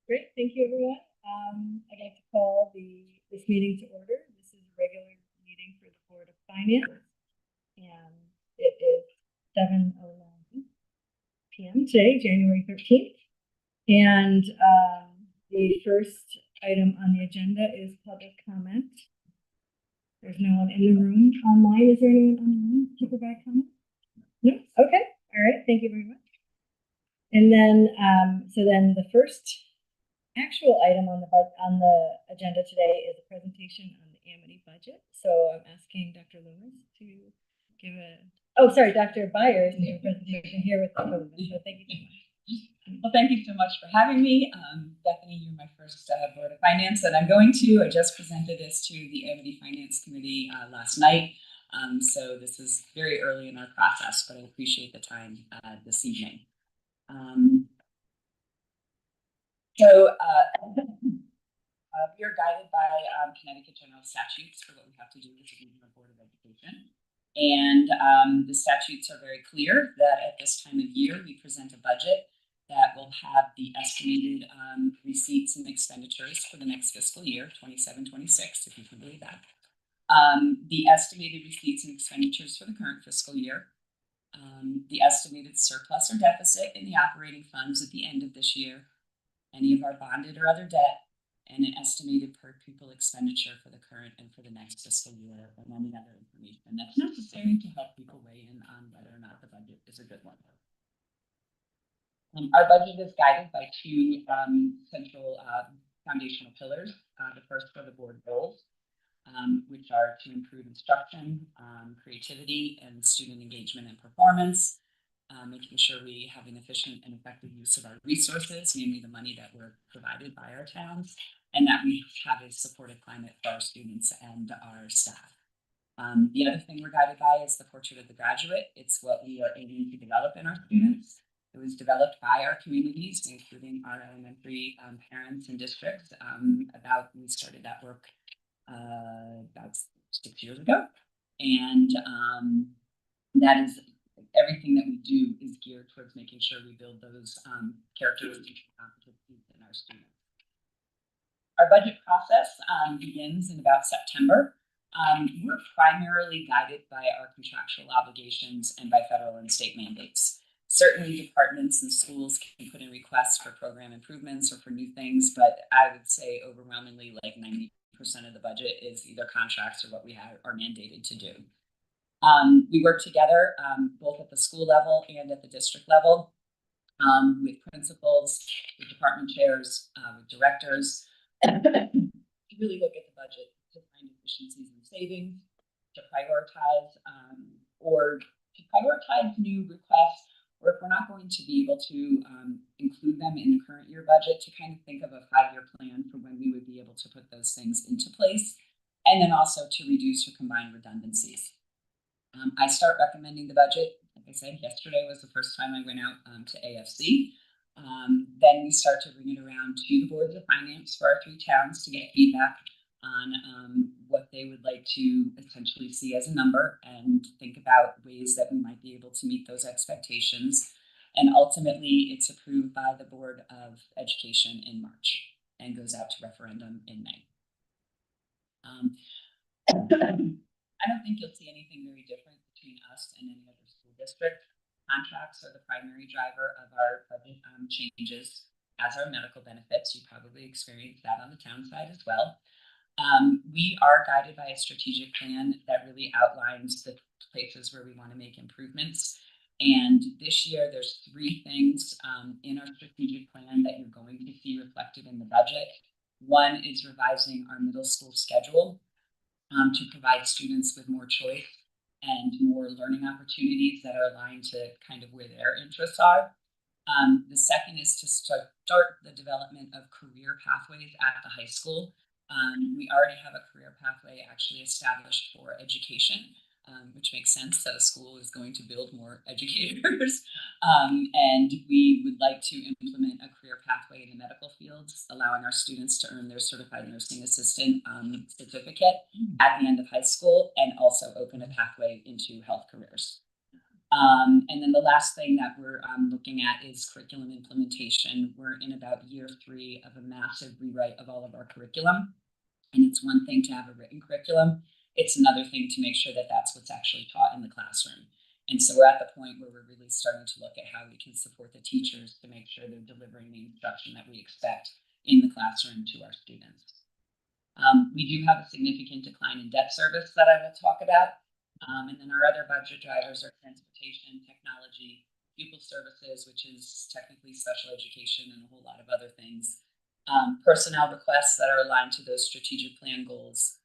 Great, thank you, everyone. I'd like to call this meeting to order. This is a regular meeting for the Board of Finance, and it is 7:09 p.m. today, January 13th. And the first item on the agenda is public comment. There's no one in the room online. Is there anyone online to provide comment? No? Okay. All right. Thank you very much. And then, so the first actual item on the agenda today is a presentation on the Amity budget. So I'm asking Dr. Loomis to give Dr. Byers to give a presentation here with the podium. So thank you so much. Well, thank you so much for having me. Bethany, you're my first Board of Finance that I'm going to. I just presented this to the Amity Finance Committee last night. So this is very early in our process, but I appreciate the time this evening. We are guided by Connecticut general statutes for what we have to do as a regional board of education. And the statutes are very clear that at this time of year, we present a budget that will have the estimated receipts and expenditures for the next fiscal year, 27-26, if you can believe that. The estimated receipts and expenditures for the current fiscal year, the estimated surplus or deficit in the operating funds at the end of this year, any of our bonded or other debt, and an estimated per pupil expenditure for the current and for the next fiscal year, and any other information that's necessary to help people weigh in on whether or not the budget is a good one. Our budget is guided by two central foundational pillars. The first are the board goals, which are to improve instruction, creativity, and student engagement and performance. Making sure we have an efficient and effective use of our resources, namely the money that we're provided by our towns, and that we have a supportive climate for our students and our staff. The other thing we're guided by is the portrait of the graduate. It's what we are aiming to develop in our students. It was developed by our communities, including our elementary parents and districts. We started that work about 6 years ago, and that is everything that we do is geared towards making sure we build those characteristics and competencies in our students. Our budget process begins in about September. We're primarily guided by our contractual obligations and by federal and state mandates. Certainly departments and schools can put in requests for program improvements or for new things, but I would say overwhelmingly like 90% of the budget is either contracts or what we are mandated to do. We work together both at the school level and at the district level with principals, with department chairs, with directors, to really look at the budget to find efficiencies and savings, to prioritize new requests, or if we're not going to be able to include them in the current year budget, to kind of think of a 5-year plan for when we would be able to put those things into place, and then also to reduce or combine redundancies. I start recommending the budget. Like I said, yesterday was the first time I went out to AFC. Then we start to bring it around to the boards of finance for our 3 towns to get feedback on what they would like to essentially see as a number and think about ways that we might be able to meet those expectations. And ultimately, it's approved by the Board of Education in March and goes out to referendum in May. I don't think you'll see anything very different between us and any other school district. Contracts are the primary driver of our budget changes, as are medical benefits. You probably experienced that on the town side as well. We are guided by a strategic plan that really outlines the places where we want to make improvements. And this year, there's 3 things in our strategic plan that you're going to see reflected in the budget. One is revising our middle school schedule to provide students with more choice and more learning opportunities that are aligned to kind of where their interests are. The second is to start the development of career pathways at the high school. We already have a career pathway actually established for education, which makes sense that a school is going to build more educators. And we would like to implement a career pathway in the medical fields, allowing our students to earn their certified nursing assistant certificate at the end of high school, and also open a pathway into health careers. And then the last thing that we're looking at is curriculum implementation. We're in about year 3 of a massive rewrite of all of our curriculum. And it's one thing to have a written curriculum. It's another thing to make sure that that's what's actually taught in the classroom. And so we're at the point where we're really starting to look at how we can support the teachers to make sure they're delivering the instruction that we expect in the classroom to our students. We do have a significant decline in debt service that I will talk about. And then our other budget drivers are transportation, technology, pupil services, which is technically special education, and a whole lot of other things. Personnel requests that are aligned to those strategic plan goals.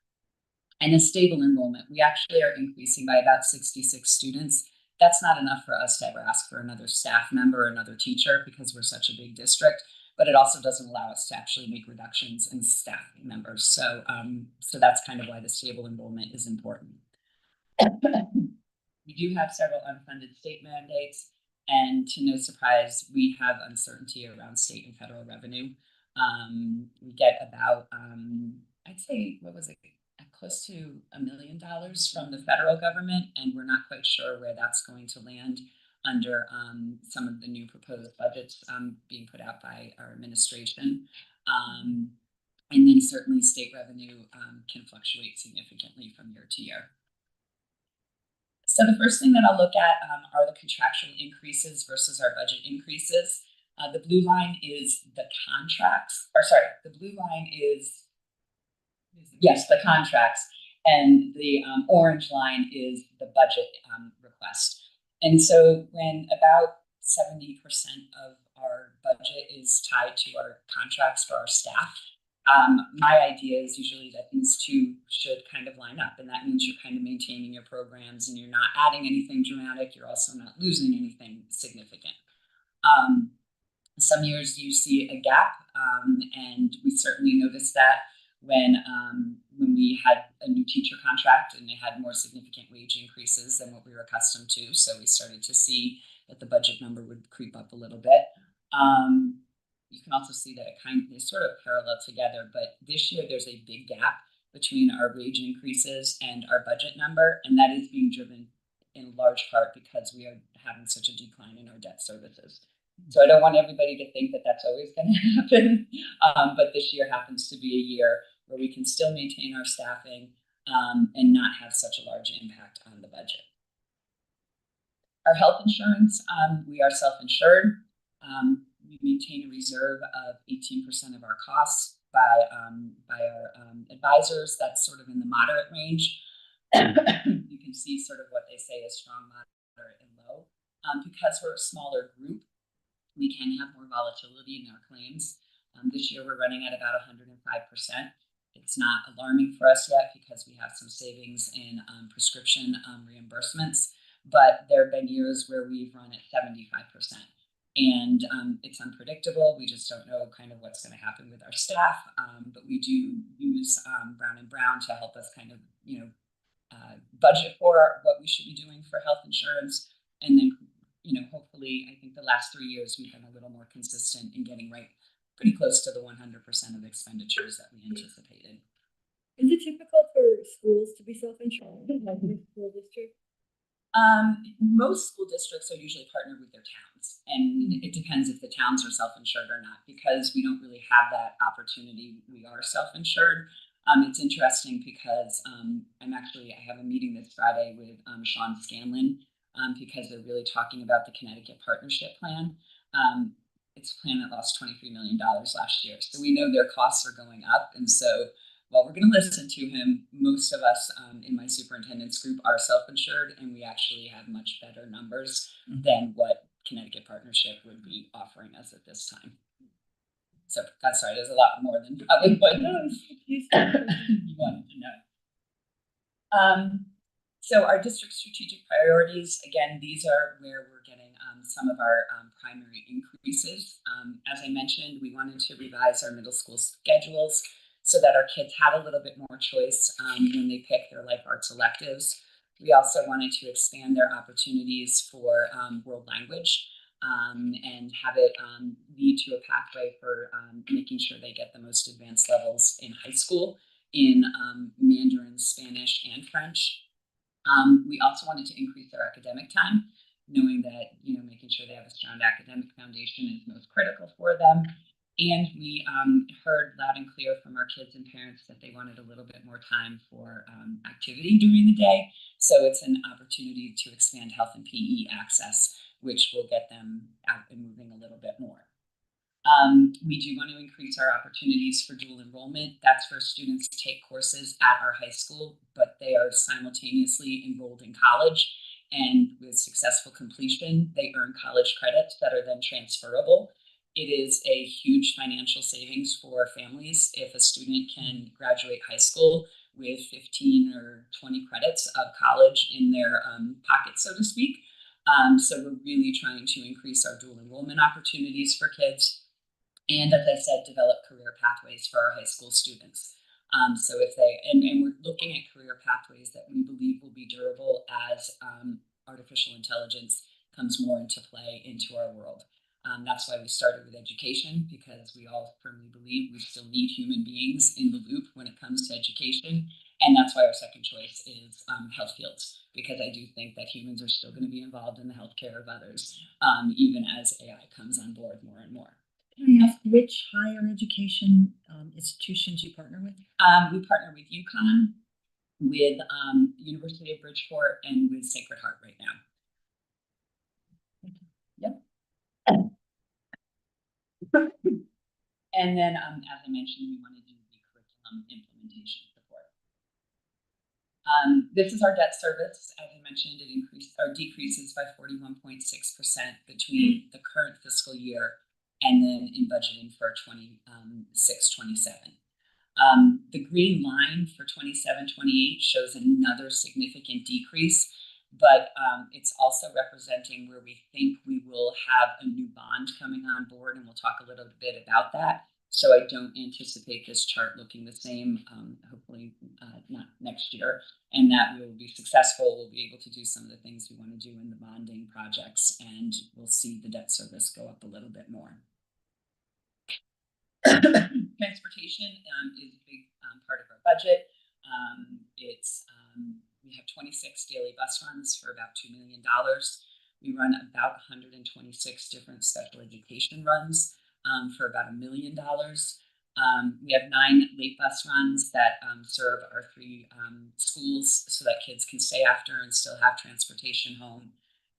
And a stable enrollment. We actually are increasing by about 66 students. That's not enough for us to ever ask for another staff member or another teacher because we're such a big district, but it also doesn't allow us to actually make reductions in staff members. So that's kind of why the stable enrollment is important. We do have several unfunded state mandates, and to no surprise, we have uncertainty around state and federal revenue. We get about, I'd say, what was it? Close to $1 million from the federal government, and we're not quite sure where that's going to land under some of the new proposed budgets being put out by our administration. And then certainly state revenue can fluctuate significantly from year to year. So the first thing that I'll look at are the contractual increases versus our budget increases. The blue line is the contracts, or sorry, the blue line is, yes, the contracts, and the orange line is the budget request. And so when about 70% of our budget is tied to our contracts for our staff, my idea is usually that these two should kind of line up, and that means you're kind of maintaining your programs and you're not adding anything dramatic. You're also not losing anything significant. Some years you see a gap, and we certainly noticed that when we had a new teacher contract and they had more significant wage increases than what we were accustomed to. So we started to see that the budget number would creep up a little bit. You can also see that it kind of is sort of parallel together, but this year there's a big gap between our wage increases and our budget number, and that is being driven in large part because we are having such a decline in our debt services. So I don't want everybody to think that that's always going to happen, but this year happens to be a year where we can still maintain our staffing and not have such a large impact on the budget. Our health insurance, we are self-insured. We maintain a reserve of 18% of our costs by our advisors. That's sort of in the moderate range. You can see sort of what they say is strong, moderate, and low. Because we're a smaller group, we can have more volatility in our claims. This year we're running at about 105%. It's not alarming for us yet because we have some savings in prescription reimbursements, but there have been years where we've run at 75%. And it's unpredictable. We just don't know kind of what's going to happen with our staff, but we do use Brown & Brown to help us kind of, budget for what we should be doing for health insurance. And then, hopefully, I think the last 3 years we've been a little more consistent in getting right pretty close to the 100% of expenditures that we anticipated. Is it typical for schools to be self-insured, like your school district? Most school districts are usually partnered with their towns, and it depends if the towns are self-insured or not. Because we don't really have that opportunity, we are self-insured. It's interesting because I have a meeting this Friday with Sean Scanlon because they're really talking about the Connecticut Partnership Plan. It's a plan that lost $23 million last year, so we know their costs are going up, and so while we're going to listen to him, most of us in my superintendent's group are self-insured, and we actually have much better numbers than what Connecticut Partnership would be offering us at this time. So that's right, there's a lot more than probably what you wanted to know. So our district strategic priorities, again, these are where we're getting some of our primary increases. As I mentioned, we wanted to revise our middle school schedules so that our kids had a little bit more choice when they pick their life arts electives. We also wanted to expand their opportunities for world language and have it lead to a pathway for making sure they get the most advanced levels in high school in Mandarin, Spanish, and French. We also wanted to increase their academic time. knowing that, making sure they have a strong academic foundation is most critical for them. And we heard loud and clear from our kids and parents that they wanted a little bit more time for activity during the day. So it's an opportunity to expand health and PE access, which will get them out and moving a little bit more. We do want to increase our opportunities for dual enrollment. That's where students take courses at our high school, but they are simultaneously enrolled in college. And with successful completion, they earn college credits that are then transferable. It is a huge financial savings for families if a student can graduate high school with 15 or 20 credits of college in their pocket, so to speak. So we're really trying to increase our dual enrollment opportunities for kids. And as I said, develop career pathways for our high school students. So if they, and we're looking at career pathways that we believe will be durable as artificial intelligence comes more into play into our world. That's why we started with education, because we all firmly believe we still need human beings in the loop when it comes to education. And that's why our second choice is health fields, because I do think that humans are still going to be involved in the healthcare of others, even as AI comes on board more and more. Can I ask which higher education institutions you partner with? We partner with UConn, with University of Bridgeport, and with Sacred Heart right now. Yep. And then, as I mentioned, we want to do the curriculum implementation support. This is our debt service. As I mentioned, it decreases by 41.6% between the current fiscal year and then in budgeting for 26-27. The green line for 27-28 shows another significant decrease, but it's also representing where we think we will have a new bond coming on board, and we'll talk a little bit about that. So I don't anticipate this chart looking the same, hopefully not next year, and that we will be successful. We'll be able to do some of the things we want to do in the bonding projects, and we'll see the debt service go up a little bit more. Transportation is a big part of our budget. We have 26 daily bus runs for about $2 million. We run about 126 different special education runs for about $1 million. We have 9 late bus runs that serve our 3 schools so that kids can stay after and still have transportation home.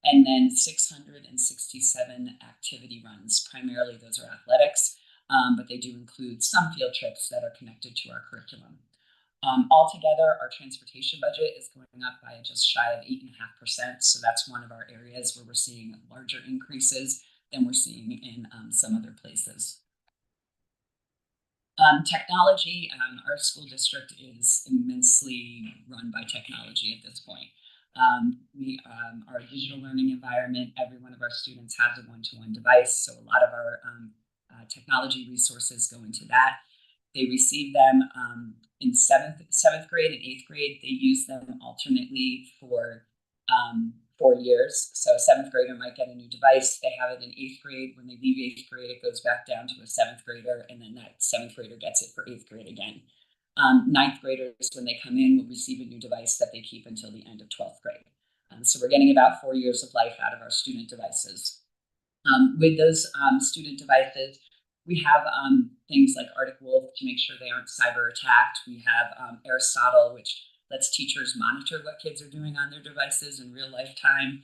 And then 667 activity runs. Primarily those are athletics, but they do include some field trips that are connected to our curriculum. Altogether, our transportation budget is going up by just shy of 8.5%. So that's one of our areas where we're seeing larger increases than we're seeing in some other places. Technology, our school district is immensely run by technology at this point. We are a digital learning environment. Every one of our students has a one-to-one device, so a lot of our technology resources go into that. They receive them in seventh grade and 8th grade. They use them alternately for 4 years. So a 7th grader might get a new device. They have it in 8th grade. When they leave 8th grade, it goes back down to a 7th grader, and then that 7th grader gets it for 8th grade again. 9th graders, when they come in, will receive a new device that they keep until the end of 12th grade. So we're getting about 4 years of life out of our student devices. With those student devices, we have things like Arctic Wolf to make sure they aren't cyber attacked. We have Aristotle, which lets teachers monitor what kids are doing on their devices in real life time.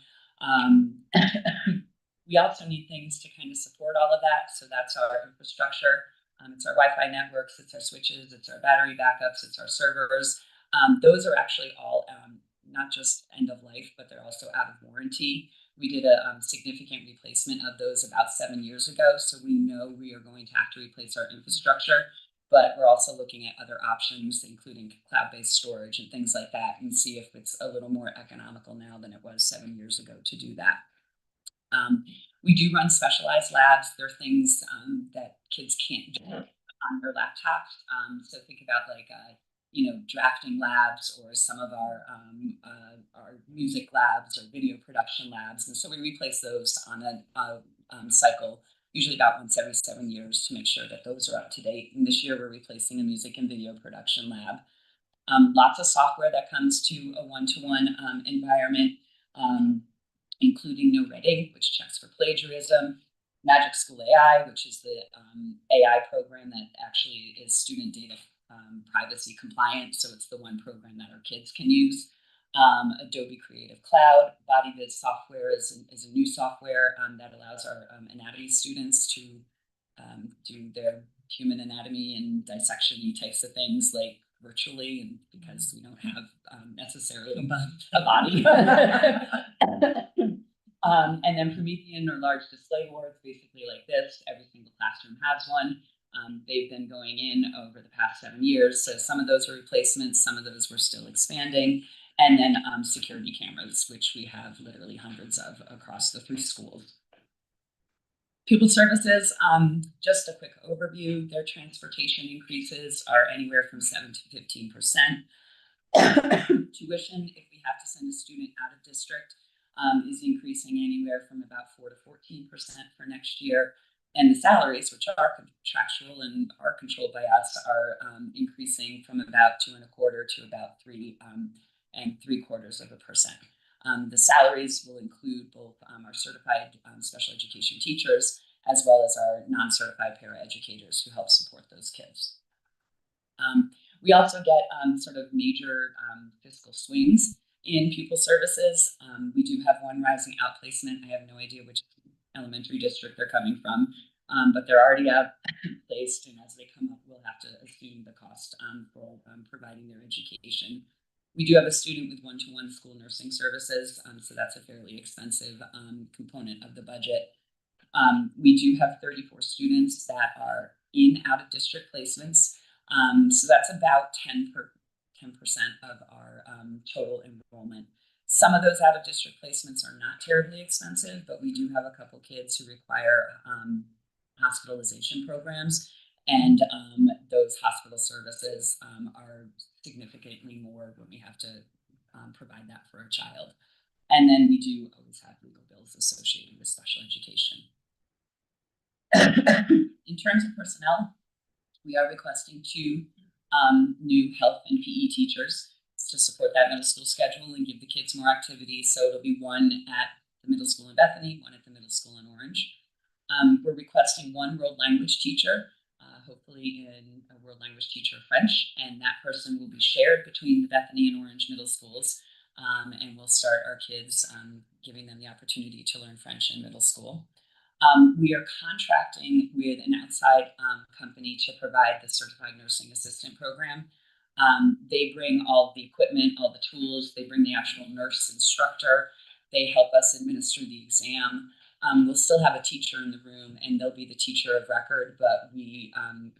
We also need things to kind of support all of that. So that's our infrastructure. It's our Wi-Fi networks, it's our switches, it's our battery backups, it's our servers. Those are actually all not just end of life, but they're also out of warranty. We did a significant replacement of those about 7 years ago, so we know we are going to have to replace our infrastructure, but we're also looking at other options, including cloud-based storage and things like that, and see if it's a little more economical now than it was 7 years ago to do that. We do run specialized labs. They're things that kids can't do on their laptops. So think about like drafting labs, or some of our music labs or video production labs. And so we replace those on a cycle, usually about once every 7 years, to make sure that those are up to date. And this year we're replacing a music and video production lab. Lots of software that comes to a one-to-one environment. including No Red Ink, which checks for plagiarism, Magic School AI, which is the AI program that actually is student data privacy compliant. So it's the one program that our kids can use. Adobe Creative Cloud, BodyViz software is a new software that allows our anatomy students to do their human anatomy and dissection types of things like virtually, and because we don't have necessarily a body. And then Promethean or large display boards, basically like this. Every single classroom has one. They've been going in over the past 7 years. So some of those were replacements, some of those were still expanding. And then security cameras, which we have literally hundreds of across the 3 schools. Pupil services, just a quick overview. Their transportation increases are anywhere from 7 to 15%. Tuition, if we have to send a student out of district, is increasing anywhere from about 4 to 14% for next year. And the salaries, which are contractual and are controlled by us, are increasing from about 2.25% to about 3.75%. The salaries will include both our certified special education teachers as well as our non-certified paraeducators who help support those kids. We also get sort of major fiscal swings in pupil services. We do have one rising outplacement. I have no idea which elementary district they're coming from, but they're already outplaced, and as they come up, we'll have to assume the cost for providing their education. We do have a student with one-to-one school nursing services, so that's a fairly expensive component of the budget. We do have 34 students that are in out-of-district placements, so that's about 10% of our total enrollment. Some of those out-of-district placements are not terribly expensive, but we do have a couple kids who require hospitalization programs, and those hospital services are significantly more when we have to provide that for a child. And then we do always have legal bills associated with special education. In terms of personnel, we are requesting 2 new health and PE teachers to support that middle school schedule and give the kids more activity. So it'll be one at the middle school in Bethany, one at the middle school in Orange. We're requesting 1 world language teacher, hopefully a world language teacher of French, and that person will be shared between the Bethany and Orange middle schools. And we'll start our kids giving them the opportunity to learn French in middle school. We are contracting with an outside company to provide the certified nursing assistant program. They bring all the equipment, all the tools, they bring the actual nurse instructor, they help us administer the exam. We'll still have a teacher in the room and they'll be the teacher of record, but we,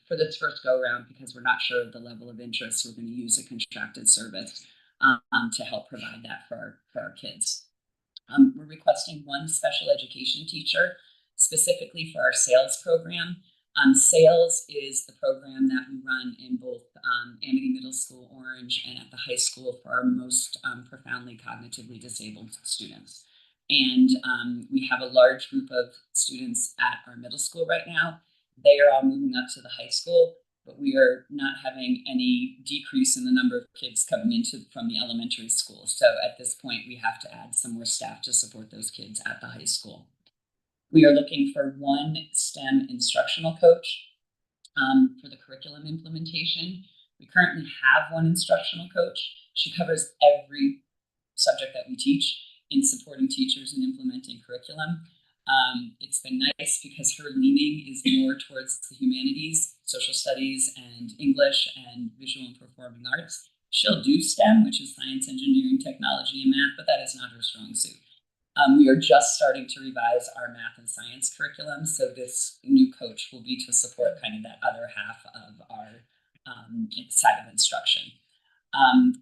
for this first go around, because we're not sure of the level of interest, we're going to use a contracted service to help provide that for our kids. We're requesting 1 special education teacher specifically for our sales program. Sales is the program that we run in both Amity Middle School, Orange, and at the high school for our most profoundly cognitively disabled students. And we have a large group of students at our middle school right now. They are all moving up to the high school, but we are not having any decrease in the number of kids coming into from the elementary school. So at this point, we have to add some more staff to support those kids at the high school. We are looking for 1 STEM instructional coach for the curriculum implementation. We currently have 1 instructional coach. She covers every subject that we teach in supporting teachers and implementing curriculum. It's been nice because her leaning is more towards the humanities, social studies, and English, and visual and performing arts. She'll do STEM, which is science, engineering, technology, and math, but that is not her strong suit. We are just starting to revise our math and science curriculum, so this new coach will be to support kind of that other half of our side of instruction.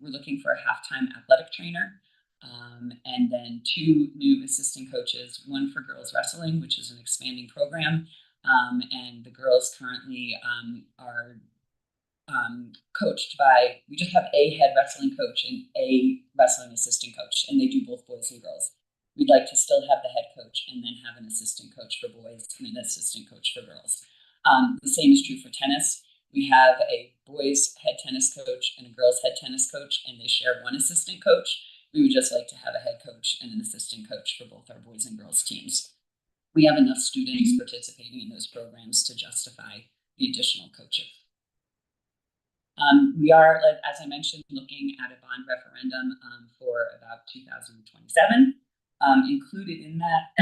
We're looking for a half-time athletic trainer, and then 2 new assistant coaches, 1 for girls wrestling, which is an expanding program, and the girls currently are coached by, we just have a head wrestling coach and a wrestling assistant coach, and they do both boys and girls. We'd like to still have the head coach and then have an assistant coach for boys and an assistant coach for girls. The same is true for tennis. We have a boys head tennis coach and a girls head tennis coach, and they share 1 assistant coach. we would just like to have a head coach and an assistant coach for both our boys and girls teams. We have enough students participating in those programs to justify the additional coaches. We are, as I mentioned, looking at a bond referendum for about 2027. Included in that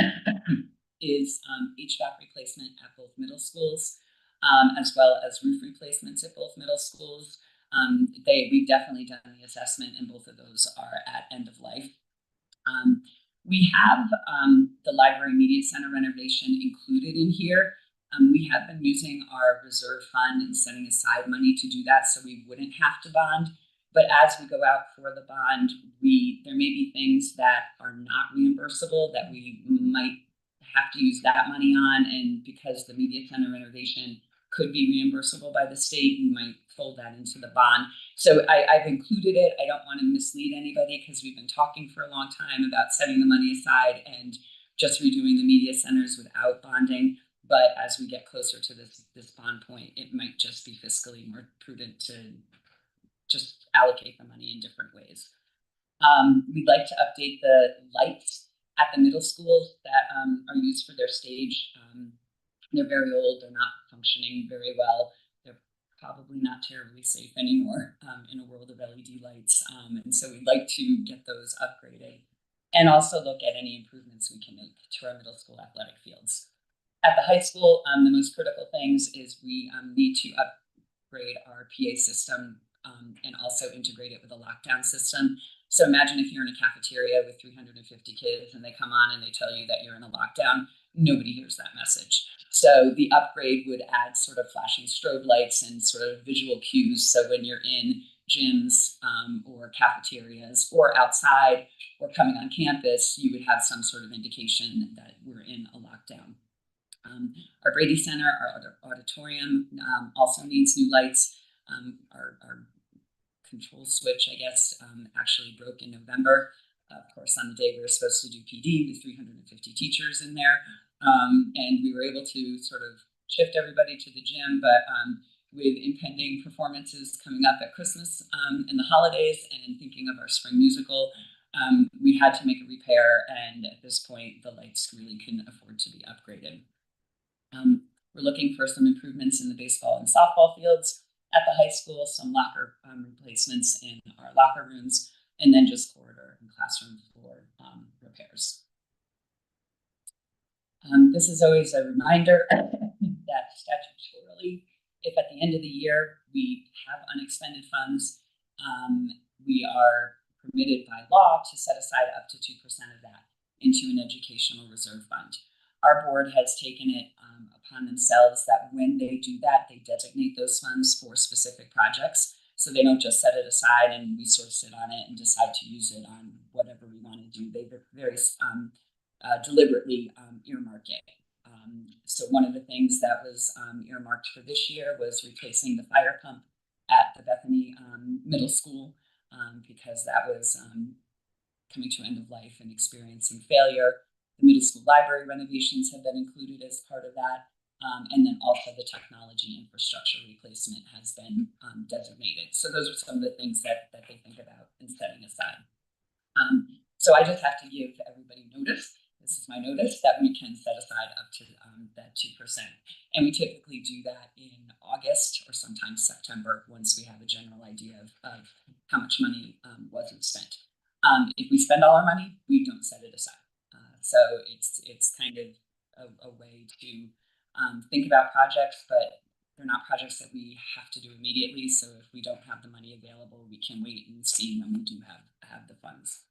is HVAC replacement at both middle schools, as well as roof replacements at both middle schools. We've definitely done the assessment, and both of those are at end of life. We have the library media center renovation included in here. We have been using our reserve fund and setting aside money to do that so we wouldn't have to bond. But as we go out for the bond, there may be things that are not reimbursable that we might have to use that money on. And because the media center renovation could be reimbursable by the state, we might fold that into the bond. So I've included it. I don't want to mislead anybody because we've been talking for a long time about setting the money aside and just redoing the media centers without bonding. But as we get closer to this bond point, it might just be fiscally more prudent to just allocate the money in different ways. We'd like to update the lights at the middle schools that are used for their stage. They're very old. They're not functioning very well. They're probably not terribly safe anymore in a world of LED lights. And so we'd like to get those upgraded and also look at any improvements we can make to our middle school athletic fields. At the high school, the most critical things is we need to upgrade our PA system and also integrate it with a lockdown system. So imagine if you're in a cafeteria with 350 kids and they come on and they tell you that you're in a lockdown, nobody hears that message. So the upgrade would add sort of flashing strobe lights and sort of visual cues. So when you're in gyms or cafeterias or outside or coming on campus, you would have some sort of indication that we're in a lockdown. Our Brady Center, our auditorium also needs new lights. Our control switch, I guess, actually broke in November. Of course, on the day we were supposed to do PD with 350 teachers in there. And we were able to sort of shift everybody to the gym, but with impending performances coming up at Christmas and the holidays and thinking of our spring musical, we had to make a repair, and at this point, the lights really couldn't afford to be upgraded. We're looking for some improvements in the baseball and softball fields at the high school, some locker replacements in our locker rooms, and then just corridor and classroom floor repairs. This is always a reminder that statutorily, if at the end of the year we have unexpended funds, we are permitted by law to set aside up to 2% of that into an educational reserve fund. Our board has taken it upon themselves that when they do that, they designate those funds for specific projects. So they don't just set it aside and we sort of sit on it and decide to use it on whatever we want to do. They very deliberately earmark it. So one of the things that was earmarked for this year was replacing the fire pump at the Bethany middle school because that was coming to end of life and experiencing failure. The middle school library renovations have been included as part of that. And then also the technology infrastructure replacement has been designated. So those are some of the things that they think about in setting aside. So I just have to give everybody notice. This is my notice that we can set aside up to that 2%. And we typically do that in August or sometimes September once we have a general idea of how much money wasn't spent. If we spend all our money, we don't set it aside. So it's kind of a way to think about projects, but they're not projects that we have to do immediately. So if we don't have the money available, we can wait and see when we do have the funds.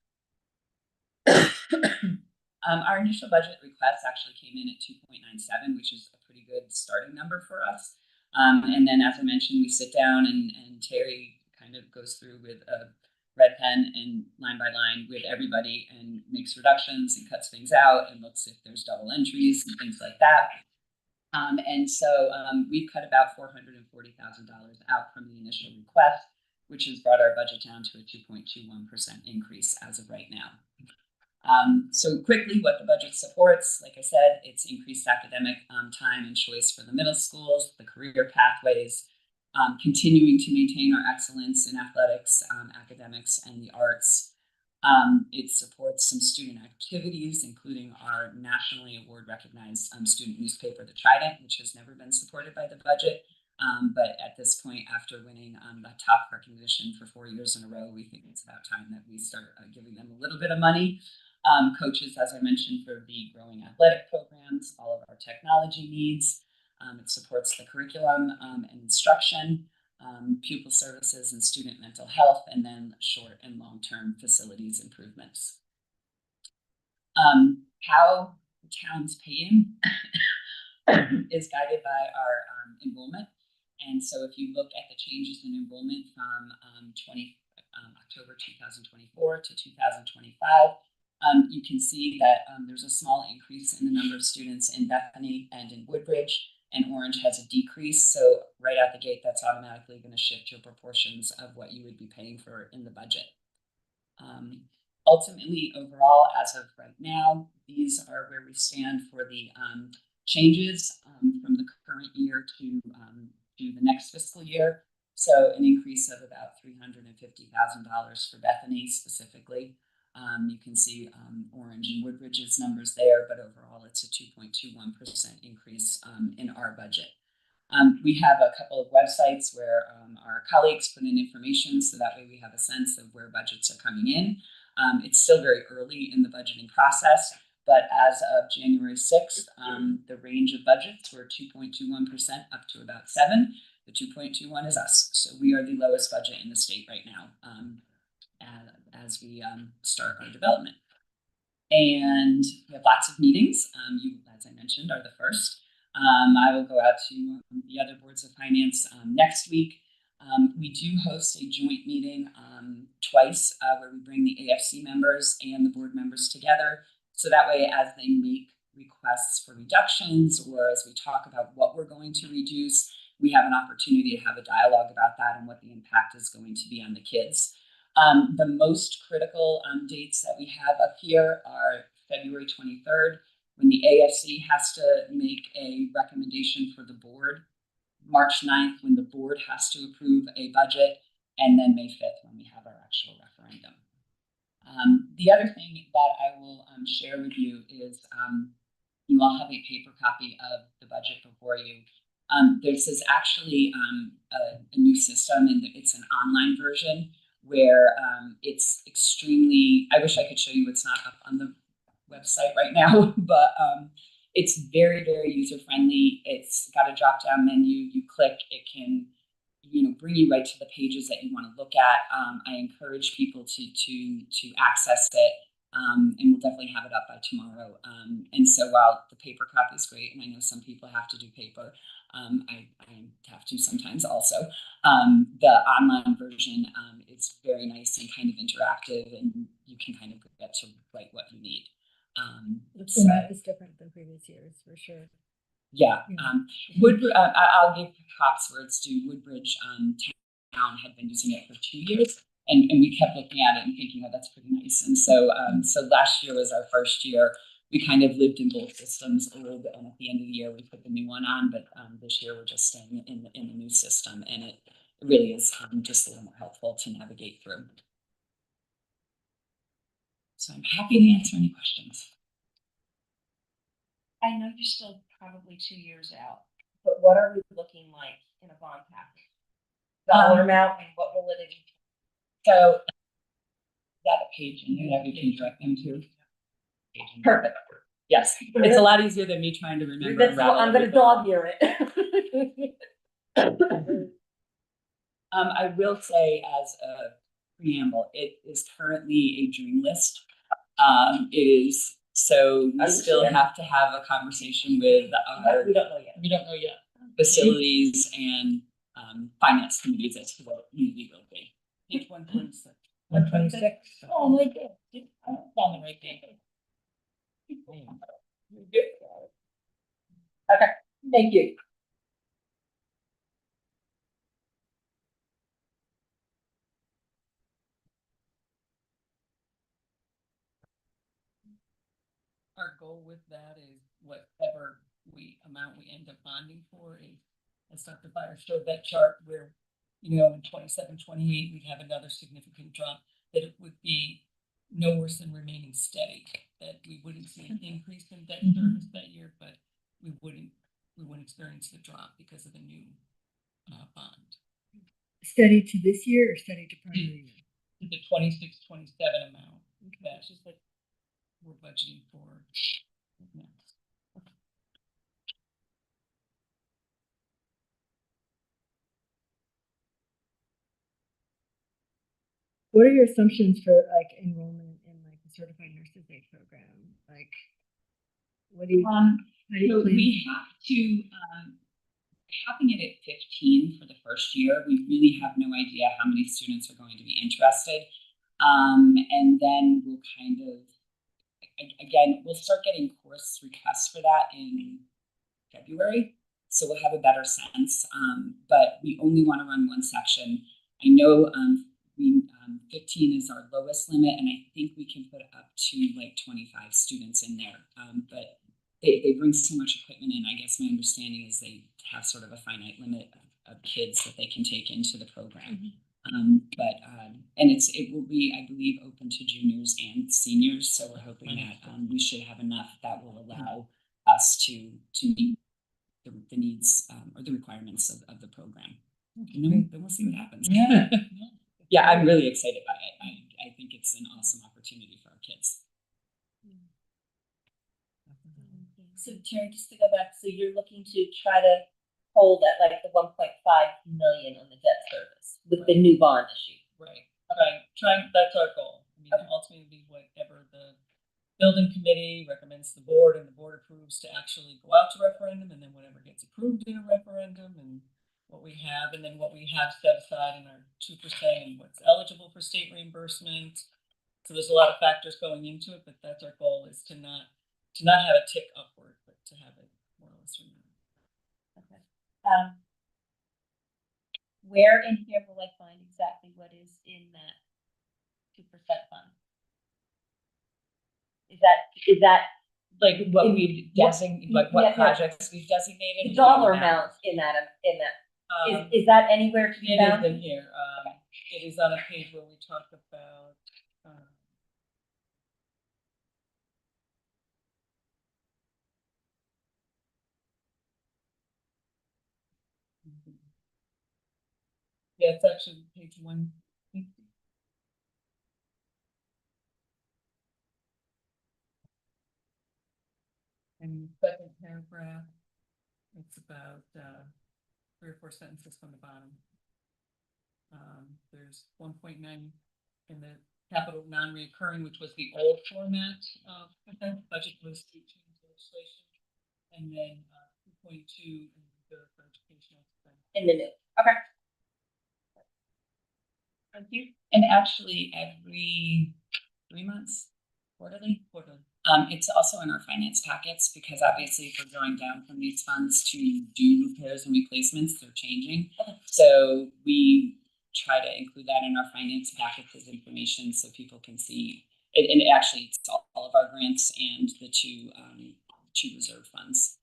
Our initial budget request actually came in at 2.97, which is a pretty good starting number for us. And then, as I mentioned, we sit down and Terry kind of goes through with a red pen and line by line with everybody and makes reductions and cuts things out and looks if there's double entries and things like that. And so we've cut about $440,000 out from the initial request, which has brought our budget down to a 2.21% increase as of right now. So quickly, what the budget supports, like I said, it's increased academic time and choice for the middle schools, the career pathways, continuing to maintain our excellence in athletics, academics, and the arts, It supports some student activities, including our nationally award recognized student newspaper, The Trident, which has never been supported by the budget. But at this point, after winning the top recognition for 4 years in a row, we think it's about time that we start giving them a little bit of money. Coaches, as I mentioned, for the growing athletic programs, all of our technology needs. It supports the curriculum and instruction, pupil services and student mental health, and then short and long-term facilities improvements. How the town's paying is guided by our enrollment. And so if you look at the changes in enrollment from October 2024 to 2025, you can see that there's a small increase in the number of students in Bethany and in Woodbridge, and Orange has a decrease. So right out the gate, that's automatically going to shift your proportions of what you would be paying for in the budget. Ultimately, overall, as of right now, these are where we stand for the changes from the current year to the next fiscal year. So an increase of about $350,000 for Bethany specifically. You can see Orange and Woodbridge's numbers there, but overall it's a 2.21% increase in our budget. We have a couple of websites where our colleagues put in information, so that way we have a sense of where budgets are coming in. It's still very early in the budgeting process, but as of January 6th, the range of budgets were 2.21% up to about 7%. The 2.21 is us, so we are the lowest budget in the state right now as we start our development. And we have lots of meetings. You, as I mentioned, are the first. I will go out to the other boards of finance next week. We do host a joint meeting twice where we bring the AFC members and the board members together. So that way, as they make requests for reductions or as we talk about what we're going to reduce, we have an opportunity to have a dialogue about that and what the impact is going to be on the kids. The most critical dates that we have up here are February 23rd, when the AFC has to make a recommendation for the board, March 9th, when the board has to approve a budget, and then May 5th, when we have our actual referendum. The other thing that I will share with you is you all have a paper copy of the budget before you. This is actually a new system, and it's an online version where it's extremely, I wish I could show you, it's not up on the website right now, but it's very, very user-friendly. It's got a drop-down menu. You click, it can bring you right to the pages that you want to look at. I encourage people to access it, and we'll definitely have it up by tomorrow. And so while the paper copy is great, and I know some people have to do paper, I have to sometimes also. The online version is very nice and kind of interactive, and you can kind of get to write what you need. The format is different than previous years, for sure. Yeah. I'll give props where it's due. Woodbridge town had been using it for 2 years, and we kept looking at it and thinking, oh, that's pretty nice. And so last year was our first year. We kind of lived in both systems a little bit, and at the end of the year we put the new one on, but this year we're just staying in the new system, and it really is just a little more helpful to navigate through. So I'm happy to answer any questions. I know you're still probably 2 years out, but what are we looking like in a bond package? Dollar amount, and what will it be? So is that a page in here that we can direct them to? Perfect. Yes, it's a lot easier than me trying to remember. I'm going to dog ear it. I will say, as a preamble, it is currently a dream list. It is, so we still have to have a conversation with our, we don't know yet. We don't know yet. Facilities and finance committees as to what it usually will be. Page 126. 126. Oh my God. I'm on the right thing. Okay, thank you. Our goal with that is whatever amount we end up bonding for is, as Dr. Fire showed that chart where, in 27, 28, we'd have another significant drop, that it would be no worse than remaining steady, that we wouldn't see an increase in debt Mhm. service that year, but we wouldn't experience the drop because of the new bond. Steady to this year or steady to prior year? The 26-27 amount that Just like, we're budgeting for next. What are your assumptions for like enrollment in like the certified nurses aid program? Like, what do you? How do you So plan? we have to, having it at 15 for the first year, we really have no idea how many students are going to be interested. And then we'll kind of, again, we'll start getting course requests for that in February. So we'll have a better sense. But we only want to run one section. I know 15 is our lowest limit, and I think we can put up to like 25 students in there. But they bring so much equipment in. I guess my understanding is they have sort of a finite limit of kids that they can take into the program. And it will be, I believe, open to juniors and seniors. So we're hoping that we should have enough that will allow us to meet the needs or the requirements of the program. Then we'll see what happens. Yeah. Yeah, I'm really excited by it. I think it's an awesome opportunity for our kids. so Terry, just to go back, so you're looking to try to hold at like the 1.5 million on the debt service with the new bond issue. Right. Trying. That's our goal. I mean, ultimately, whatever the building committee recommends to the board, and the board approves to actually go out to referendum, and then whatever gets approved in a referendum, and what we have, and then what we have set aside in our 2% and what's eligible for state reimbursement. So there's a lot of factors going into it, but that's our goal, is to not have a tick upward, but to have it more or less remain. Okay. Where in here will I find exactly what is in that 2% fund? Is that Like what In- we've what- designated, like what yeah, yeah. projects we've designated. the dollar amounts in that is that anywhere to be It is found? in here. It is on a page where we talk about. Yeah, it's actually page 150. And second paragraph, it's about 3 or 4 sentences from the bottom. There's 1.9 in the capital non-reoccurring, which was the old format of the budget was through change legislation, and then 2.2 in the for educational expense. In the new. Okay. Thank you. And actually every 3 months, quarterly. It's also in our finance packets, because obviously if we're drawing down from these funds to do repairs and replacements, they're changing. So we try to include that in our finance packets as information so people can see it. And actually it's all of our grants and the two reserve funds.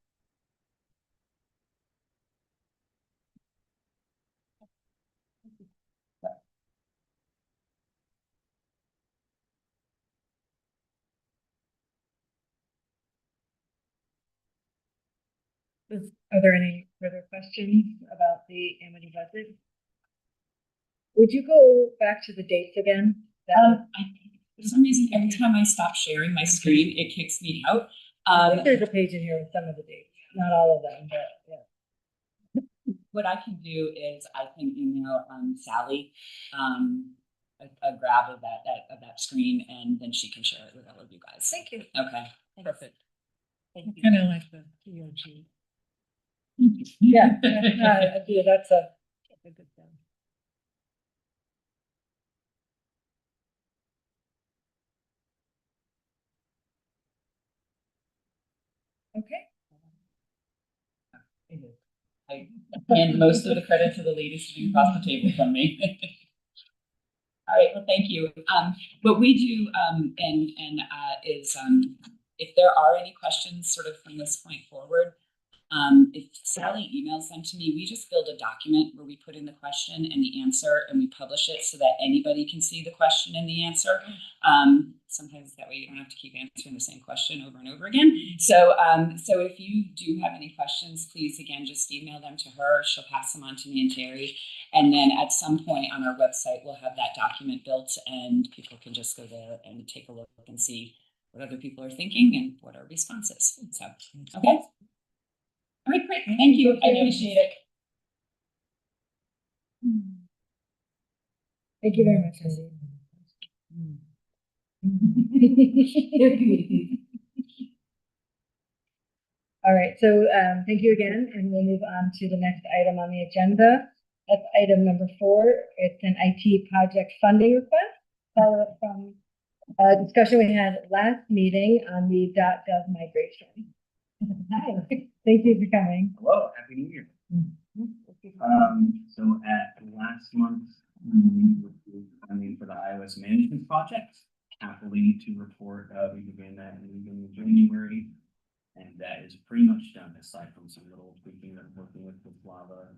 Are there any further questions about the Amity budget? Would you go back to the dates again? For some reason, every time I stop sharing my screen, it kicks me out. I think there's a page in here with some of the dates, not all of them, but yeah. What I can do is I can email Sally a grab of that screen, and then she can share it with all of you guys. Thank you. Okay. Perfect. Thank you. Kind of like the EOG. Yeah, that's a good thing. Okay. I hand most of the credit to the ladies sitting across the table from me. All right, well, thank you. What we do is if there are any questions sort of from this point forward, If Sally emails them to me, we just build a document where we put in the question and the answer and we publish it so that anybody can see the question and the answer. Sometimes that way you don't have to keep answering the same question over and over again. So if you do have any questions, please, again, just email them to her. She'll pass them on to me and Terry. And then at some point on our website, we'll have that document built and people can just go there and take a look and see what other people are thinking and what our response is. So, okay. All right, great. Thank you. I appreciate it. Thank you very much, Susie. All right, so thank you again, and we'll move on to the next item on the agenda. That's item number 4. It's an IT project funding request. Follow up from a discussion we had last meeting on the .gov migration. Hi, thank you for coming. Hello, happy New Year. So at last month's meeting with the funding for the iOS management project, happily to report we began that in the beginning of January, and that is pretty much done aside from some little tweaking that I'm working with Lava.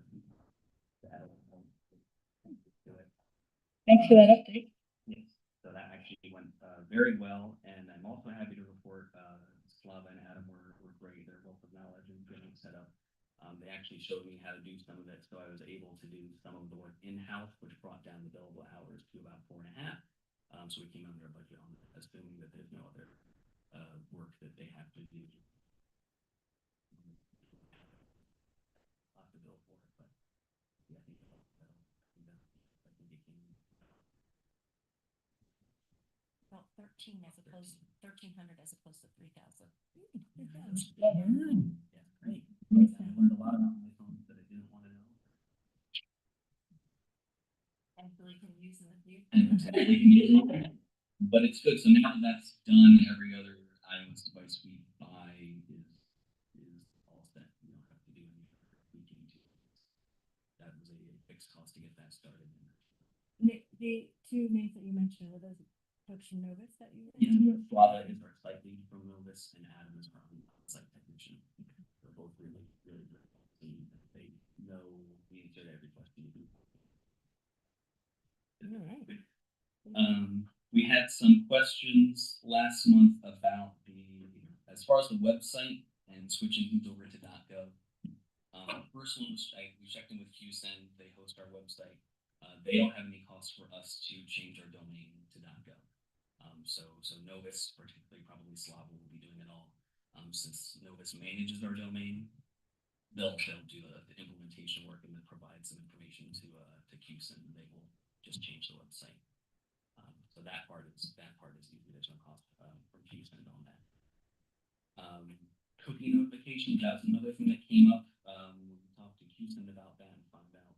Thanks for that update. Yes, so that actually went very well, and I'm also happy to report Slava and Adam were great. They're both of knowledge and getting set up. They actually showed me how to do some of it, so I was able to do some of the work in-house, which brought down the billable hours to about 4.5. So we came under a budget on that, assuming that there's no other work that they have to do. I'll have to bill for it, but yeah, I think About 13 as opposed to 1,300 as opposed to 3,000. yeah, great. I learned a lot about my phones that I didn't want to know. And Billy can use in the future. But it's good. So now that that's done, every other iOS device we buy is all set. You don't have to do any tweaking to it. That was a fixed cost to get that started. The 2 names that you mentioned, were those folks from Novus that you Yes, Flava is our site lead from Novus, and Adam is our site technician. They're both really, really great. They know the answer to every question you do. All right. We had some questions last month about as far as the website and switching things over to .gov. First one was we checked in with QSend. They host our website. They don't have any cost for us to change our domain to .gov. So Novus, particularly probably Slava, will be doing it all. Since Novus manages our domain, they'll do the implementation work and then provide some information to QSend. They will just change the website. So that part is easy. There's no cost from QSend on that. Cookie notifications, that's another thing that came up. We talked to QSend about that and found out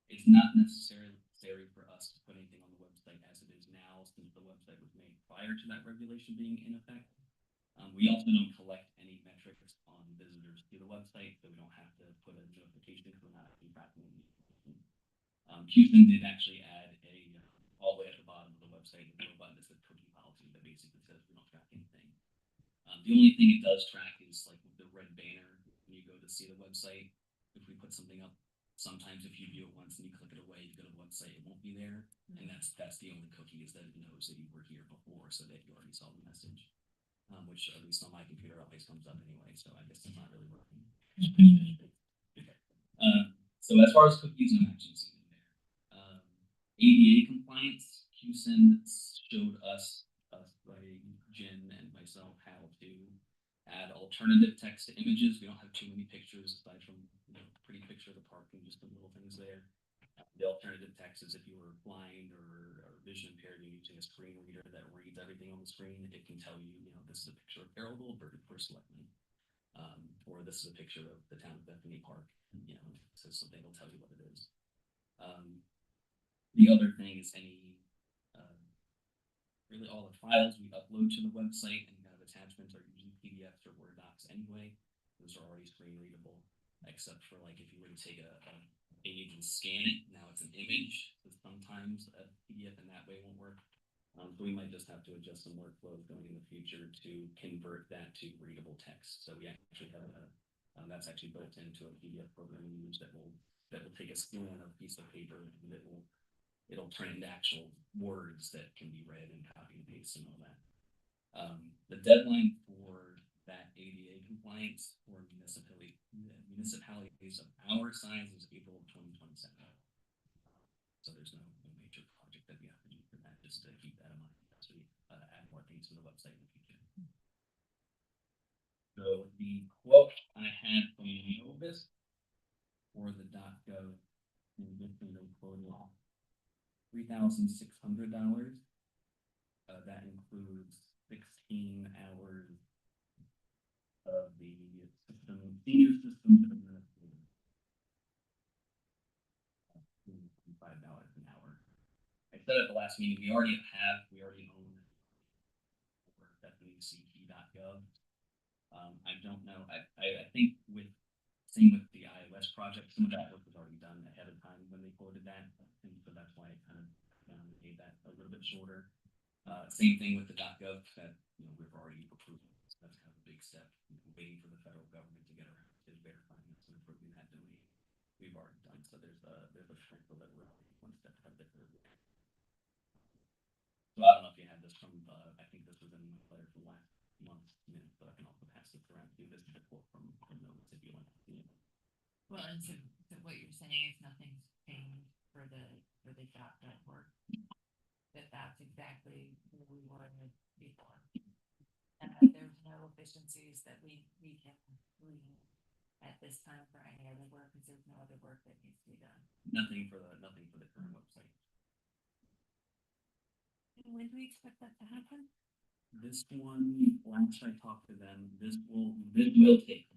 it's not necessarily for us to put anything on the website as it is now, since the website was made prior to that regulation being in effect. We also don't collect any metrics on visitors to the website, so we don't have to put a notification because we're not actually tracking anything. QSend did actually add all the way at the bottom of the website, a little button that says cookie policy that basically says we don't track anything. The only thing it does track is like the red banner when you go to see the website. If we put something up, sometimes if you view it once and you click it away, you go to the website, it won't be there. And that's the only cookie, is that it knows that you were here before, so that you already saw the message. Which at least on my computer always comes up anyway, so I guess it's not really working. So as far as cookies, no actions in there. ADA compliance, QSend showed us by Jen and myself how to add alternative text to images. We don't have too many pictures aside from pretty picture of the park and just the little things there. The alternative text is if you were blind or vision impaired, you're using a screen reader that reads everything on the screen. It can tell you, this is a picture of Carroll Goldberg for Selectman, or this is a picture of the town of Bethany Park. So something will tell you what it is. The other thing is really all the files we upload to the website and kind of attachments are usually PDFs or Word docs anyway. Those are already screen readable, except for like if you were to take a page and scan it, now it's an image. So sometimes a PDF in that way won't work. So we might just have to adjust some workflows going in the future to convert that to readable text. So we actually have that's actually built into a PDF program we use that will take a scan of a piece of paper and it'll turn into actual words that can be read and copy and paste and all that. The deadline for that ADA compliance for municipalities of our size is April 2027. So there's no major project that we have to do for that, just to keep that in mind as we add more things to the website in the future. So the quote I had from Novus for the .gov and they quoted $3,600. That includes 16 hours of the senior systems administrator. $5 an hour. I said at the last meeting, we already own Bethany.gov. I don't know. I think same with the iOS project, some of that work was already done ahead of time when they quoted that, and so that's why I kind of made that a little bit shorter. Same thing with the .gov that we've already approved. So that's kind of a big step. Waiting for the federal government to get around to verifying us and approving that domain. We've already done. So there's a sprinkle that we're one step ahead of the curve. So I don't know if you had this from. I think this was in my letter from last month, but I can also pass this around to you. This is a quote from Novus if you want to see it. Well, and so what you're saying is nothing's changed for the job work. That's exactly where we were before. And that there's no efficiencies that we can glean at this time for any other work, because there's no other work that needs to be done. Nothing for the current website. And when do we expect that to happen? This one, last I talked to them, this will take a bit.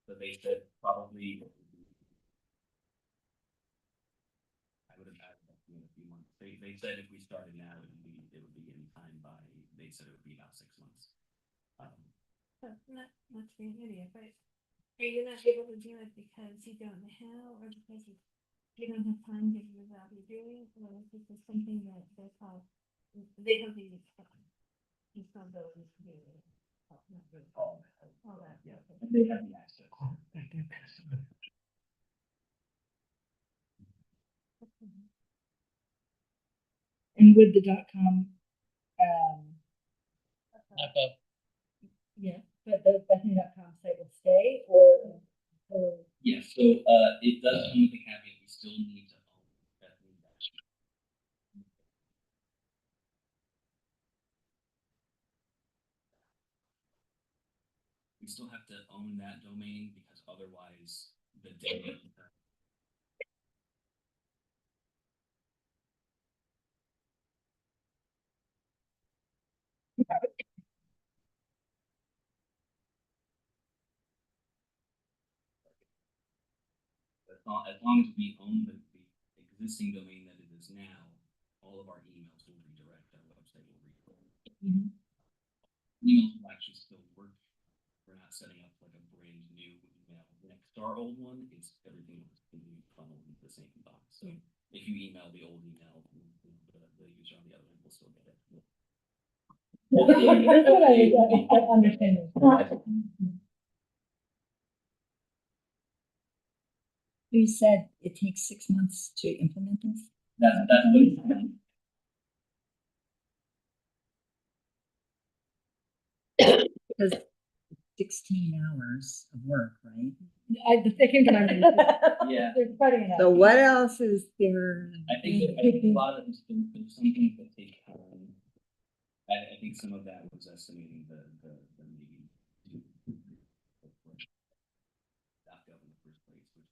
So they said probably I would have added that in a few months. They said if we started now, it would be any time by. They said it would be about 6 months. Not to be an idiot, but are you not able to do it because you don't know how, or because you don't have time to do what you're doing, or is this something that they don't need responsibilities to do? All that. Yeah, and they have the access. And would the .com, yeah, but the Bethany.com site will stay or Yes, so it does come with the caveat we still need to own Bethany. We still have to own that domain because otherwise the data. As long as we own the existing domain that it is now, all of our emails will redirect, our website will redirect. Emails will actually still work. We're not setting up like a brand new email next to our old one. It's everything will be funneled into the same box. So if you email the old email, the user on the other end will still get it. that's what I understand. You said it takes 6 months to implement this? That's what it's saying. Because 16 hours of work, right? The second time. Yeah. They're spreading it out. So what else is there? I think a lot of there's some things that take time. I think some of that was estimating the maybe .gov in the first place, which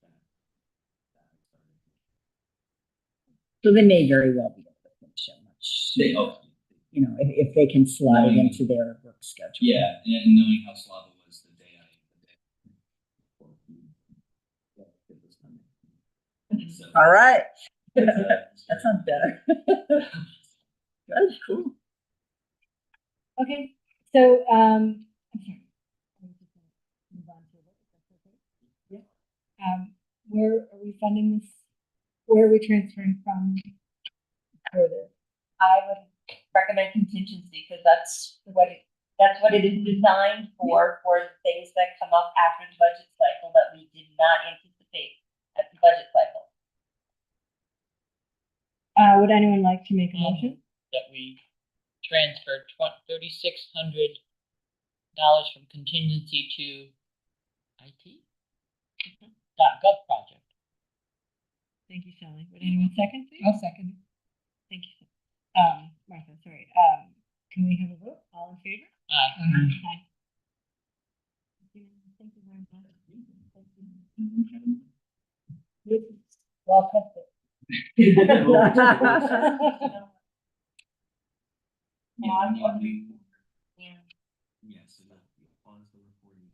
that started. So they may very well be able to finish it much. They hope. If they can slot it into their work schedule. Yeah, and knowing how Slava was the day so, All right. that That sounds better. Good, cool. Okay, so, I'm sorry. I'm just gonna move on to it, if that's okay. Yeah. where are we funding this? Where are we transferring from? For this? I would recommend contingency, because that's what it is designed for the things that come up after the budget cycle that we did not anticipate at the budget cycle. Would anyone like to make a motion? That we transfer $3,600 from contingency to IT? .gov project. Thank you, Sally. Would anyone second, please? I'll second. Thank you. Martha, sorry. Can we have a vote? All in favor? Aye. Aye. Thank you very much. Well tested. Yeah, yes, and that, pause the recording.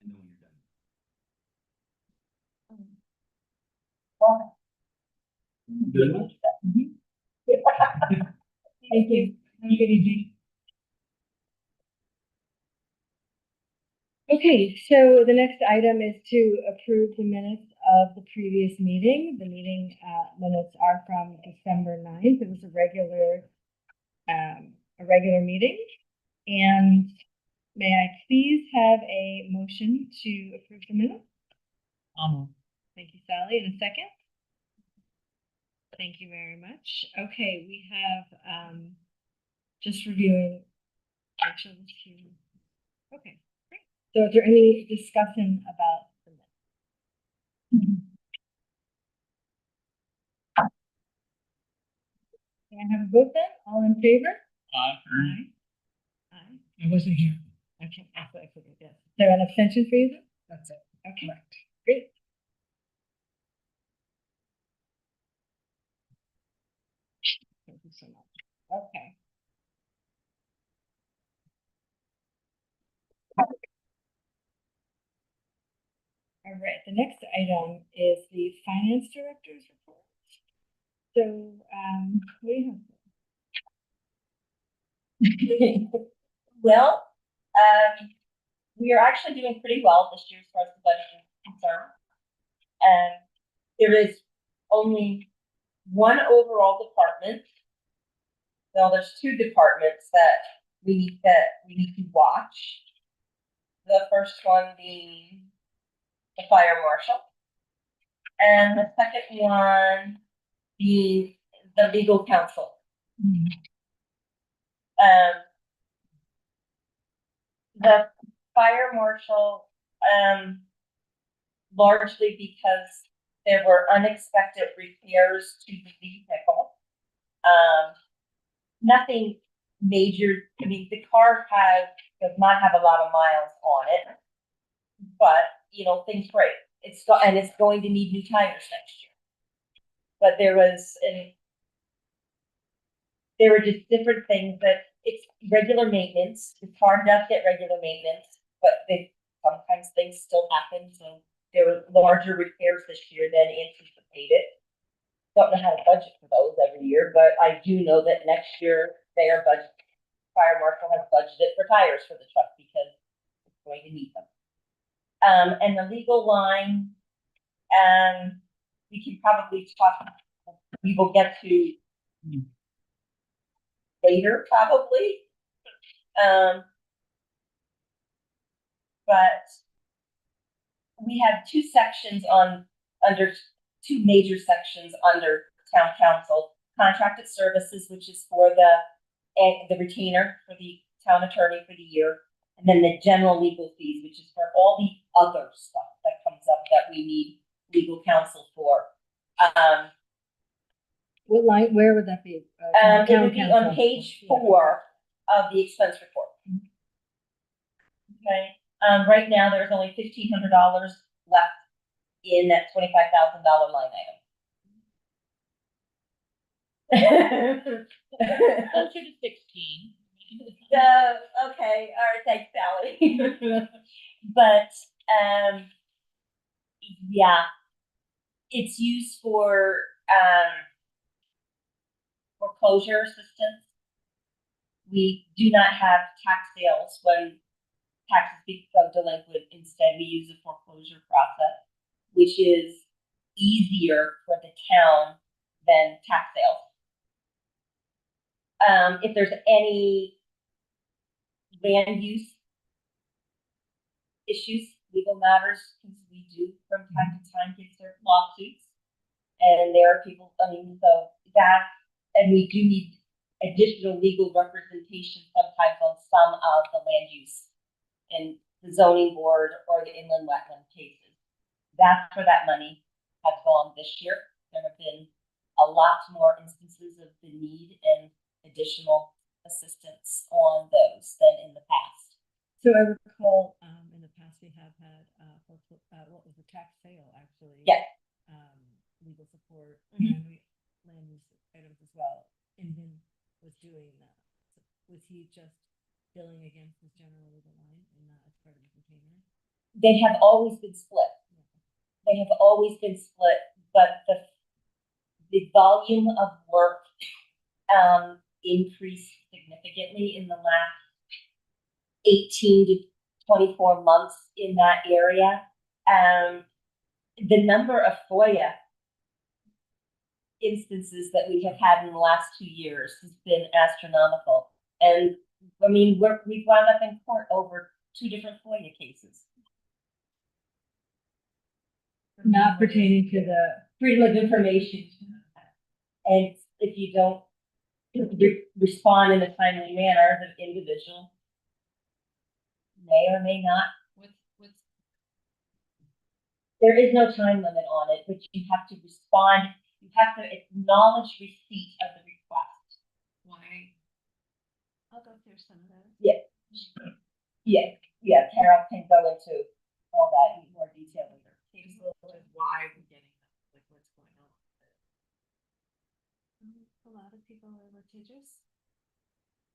And then when you're done. Thank you. Have a good evening. Okay, so the next item is to approve the minutes of the previous meeting. The meeting minutes are from December 9th. It was a regular meeting. And may I please have a motion to approve the minutes? Thank you, Sally. And a second? Thank you very much. Okay, we have just reviewing. Actually, let's see. Okay, great. So is there any discussion about the minutes? Can I have a vote then? All in favor? Aye. Aye. Aye. I wasn't here. Okay, I figured, yes. Is there an abstention for you then? That's it. Okay, great. Thank you so much. Okay. All right, the next item is the finance director's report. So, what do you have? Well, we are actually doing pretty well this year as far as the budget is concerned. And there is only one overall department. Well, there's two departments that we need to watch. The first one being the fire marshal, and the second one being the legal counsel. The fire marshal, largely because there were unexpected repairs to the vehicle. Nothing major. I mean, the car does not have a lot of miles on it, but things break. It's going to need new tires next year. But there were just different things that it's regular maintenance. The car does get regular maintenance, but sometimes things still happen. So there were larger repairs this year than anticipated. Don't know how to budget for those every year, but I do know that next year fire marshal has budgeted for tires for the truck because it's going to need them. And the legal line, we can probably talk. We will get to later, probably. But we have two major sections under town council: contracted services, which is for the retainer for the town attorney for the year, and then the general legal fees, which is for all the other stuff that comes up that we need legal counsel for. What line? Where would that be? It would be on page 4 of the expense report. Okay. Right now, there's only $1,500 left in that $25,000 line item. Closer to 16. Okay, all right, thanks, Sally. But yeah, it's used for foreclosure assistance, we do not have tax sales when taxes become delinquent. Instead, we use a foreclosure process, which is easier for the town than tax sales. If there's any land use issues, legal matters, because we do from time to time get certain lawsuits, and there are people, I mean, so that, and we do need additional legal representation sometimes on some of the land use and the zoning board or the inland wetland cases. That's where that money has gone this year. There have been a lot more instances of the need and additional assistance on those than in the past. So I recall, in the past, we have had, what was the tax sale, actually? Yes. Legal support Mhm. and land use items as well. And then was doing that. So was he just billing against his general legal line and not as part of the container? They have always been split. They have always been split, but the volume of work increased significantly in the last 18 to 24 months in that area. The number of FOIA instances that we have had in the last 2 years has been astronomical. And I mean, we've wound up in court over 2 different FOIA cases. Not pertaining to the, Freedom of information. And if you don't respond in a timely manner, the individual may or may not. What's, There is no time limit on it, but you have to respond. You have to acknowledge receipt of the request. why? I'll go through some of those. Yeah. Yeah, Carol can go into all that in more detail later. Why we're getting them, like what's going on with it. A lot of people are litigious.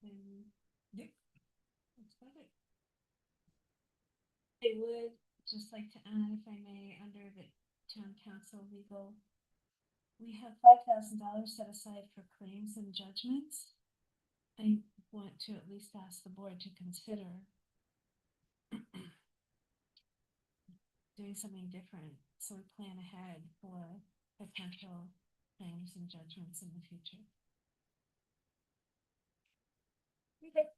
And Yep. that's about it. I would just like to add, if I may, under the town council legal, we have $5,000 set aside for claims and judgments. I want to at least ask the board to consider doing something different, so we plan ahead for potential claims and judgments in the future. Okay.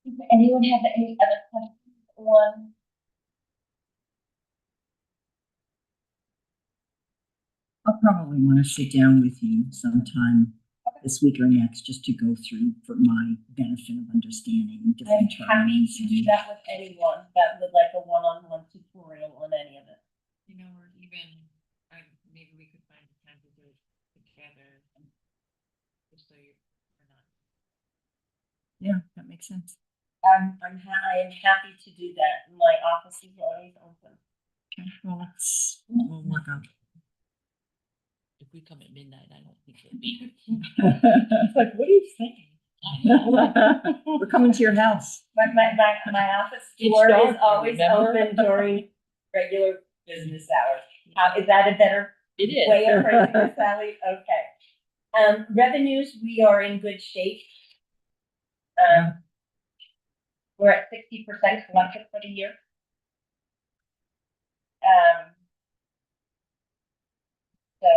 Does anyone have any other questions on? I'll probably want to sit down with you sometime this week or next, just to go through for my benefit of understanding I'm different happy terms. to do that with anyone that would like a one-on-one tutorial on any of it. You know, or even, maybe we could find a time to do it together. Just so you're not. Yeah, that makes sense. I am happy to do that. My office is always open. Okay, well, we'll work out. If we come at midnight, I don't think it'll be. it's like, what are you saying? We're coming to your house. My office It's door dark is there, always remember? open during regular business hours. Is that a better It is. way of phrasing it, Sally? Okay. Revenues, we are in good shape. We're at 60% collected for the year. So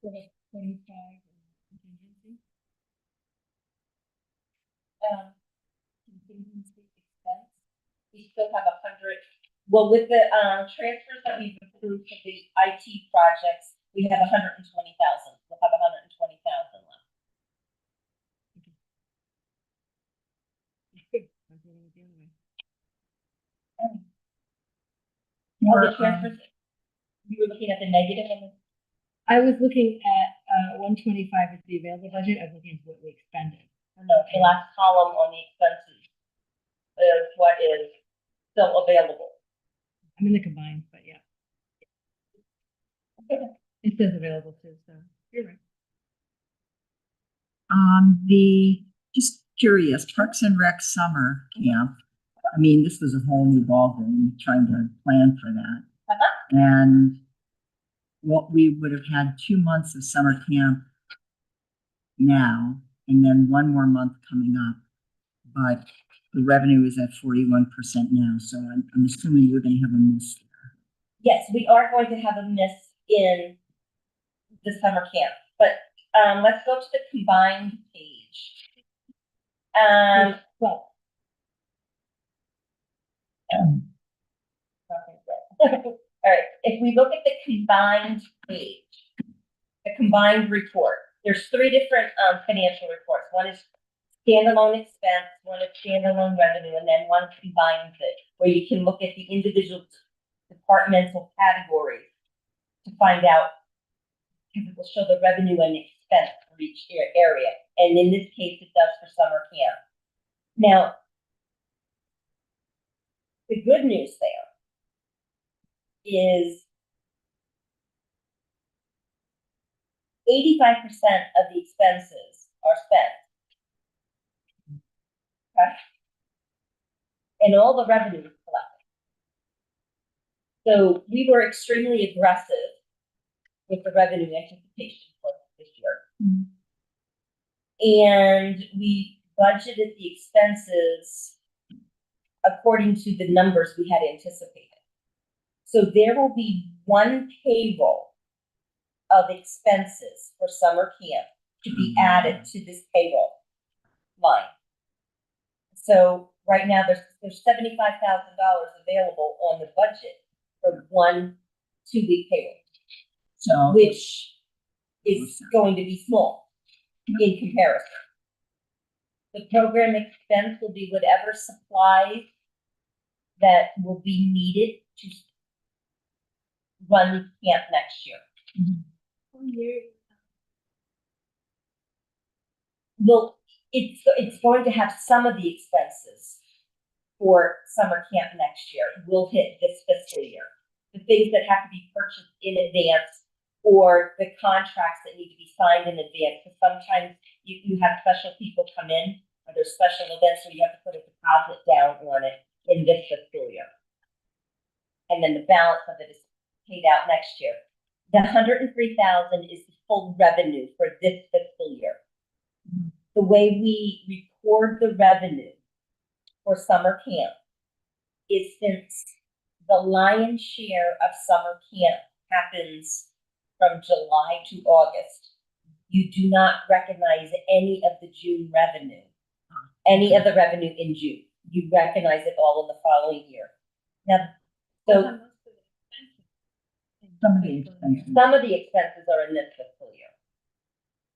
So that's 25 contingency. contingency expense, we still have 100. Well, with the transfers that we've approved for the IT projects, we have 120,000. We'll have 120,000 left. Good. I'm getting it the other way. Oh, the transfers. You were looking at the negative and I was looking at, 125 is the available budget, I was looking at what we expended. the last column on the expenses is what is still available. I'm in the combined, but yeah. It says available too, so you're right. Just curious, Parks and Rec summer camp. I mean, this was a whole new ballgame, trying to plan for that. And what we would have had 2 months of summer camp now, and then one more month coming up. But the revenue is at 41% now, so I'm assuming we're gonna have a miss. Yes, we are going to have a miss in the summer camp, but, let's go to the combined page. Well, All right, if we look at the combined page, the combined report, there's 3 different, financial reports. One is standalone expense, one is standalone revenue, and then one combines it, where you can look at the individual departmental categories to find out, because it will show the revenue and expense for each area. And in this case, it does for summer camp. Now, the good news there is 85% of the expenses are spent. Okay? And all the revenue is collected. So we were extremely aggressive with the revenue anticipation for this year. And we budgeted the expenses according to the numbers we had anticipated. So there will be one payroll of expenses for summer camp to be added to this payroll line. So right now there's $75,000 available on the budget for 1 2-week payroll, So, which is going to be small in comparison. The program expense will be whatever supplies that will be needed to run camp next year. Well, it's going to have some of the expenses for summer camp next year will hit this fiscal year. The things that have to be purchased in advance or the contracts that need to be signed in advance. Because sometimes you have special people come in, or there's special events where you have to put a deposit down on it in this fiscal year. And then the balance of it is paid out next year. The $103,000 is the full revenue for this fiscal year. The way we record the revenue for summer camp is, since the lion's share of summer camp happens from July to August, you do not recognize any of the June revenue, any of the revenue in June. You recognize it all in the following year. Now, so some of the expenses. some of the expenses are in this fiscal year.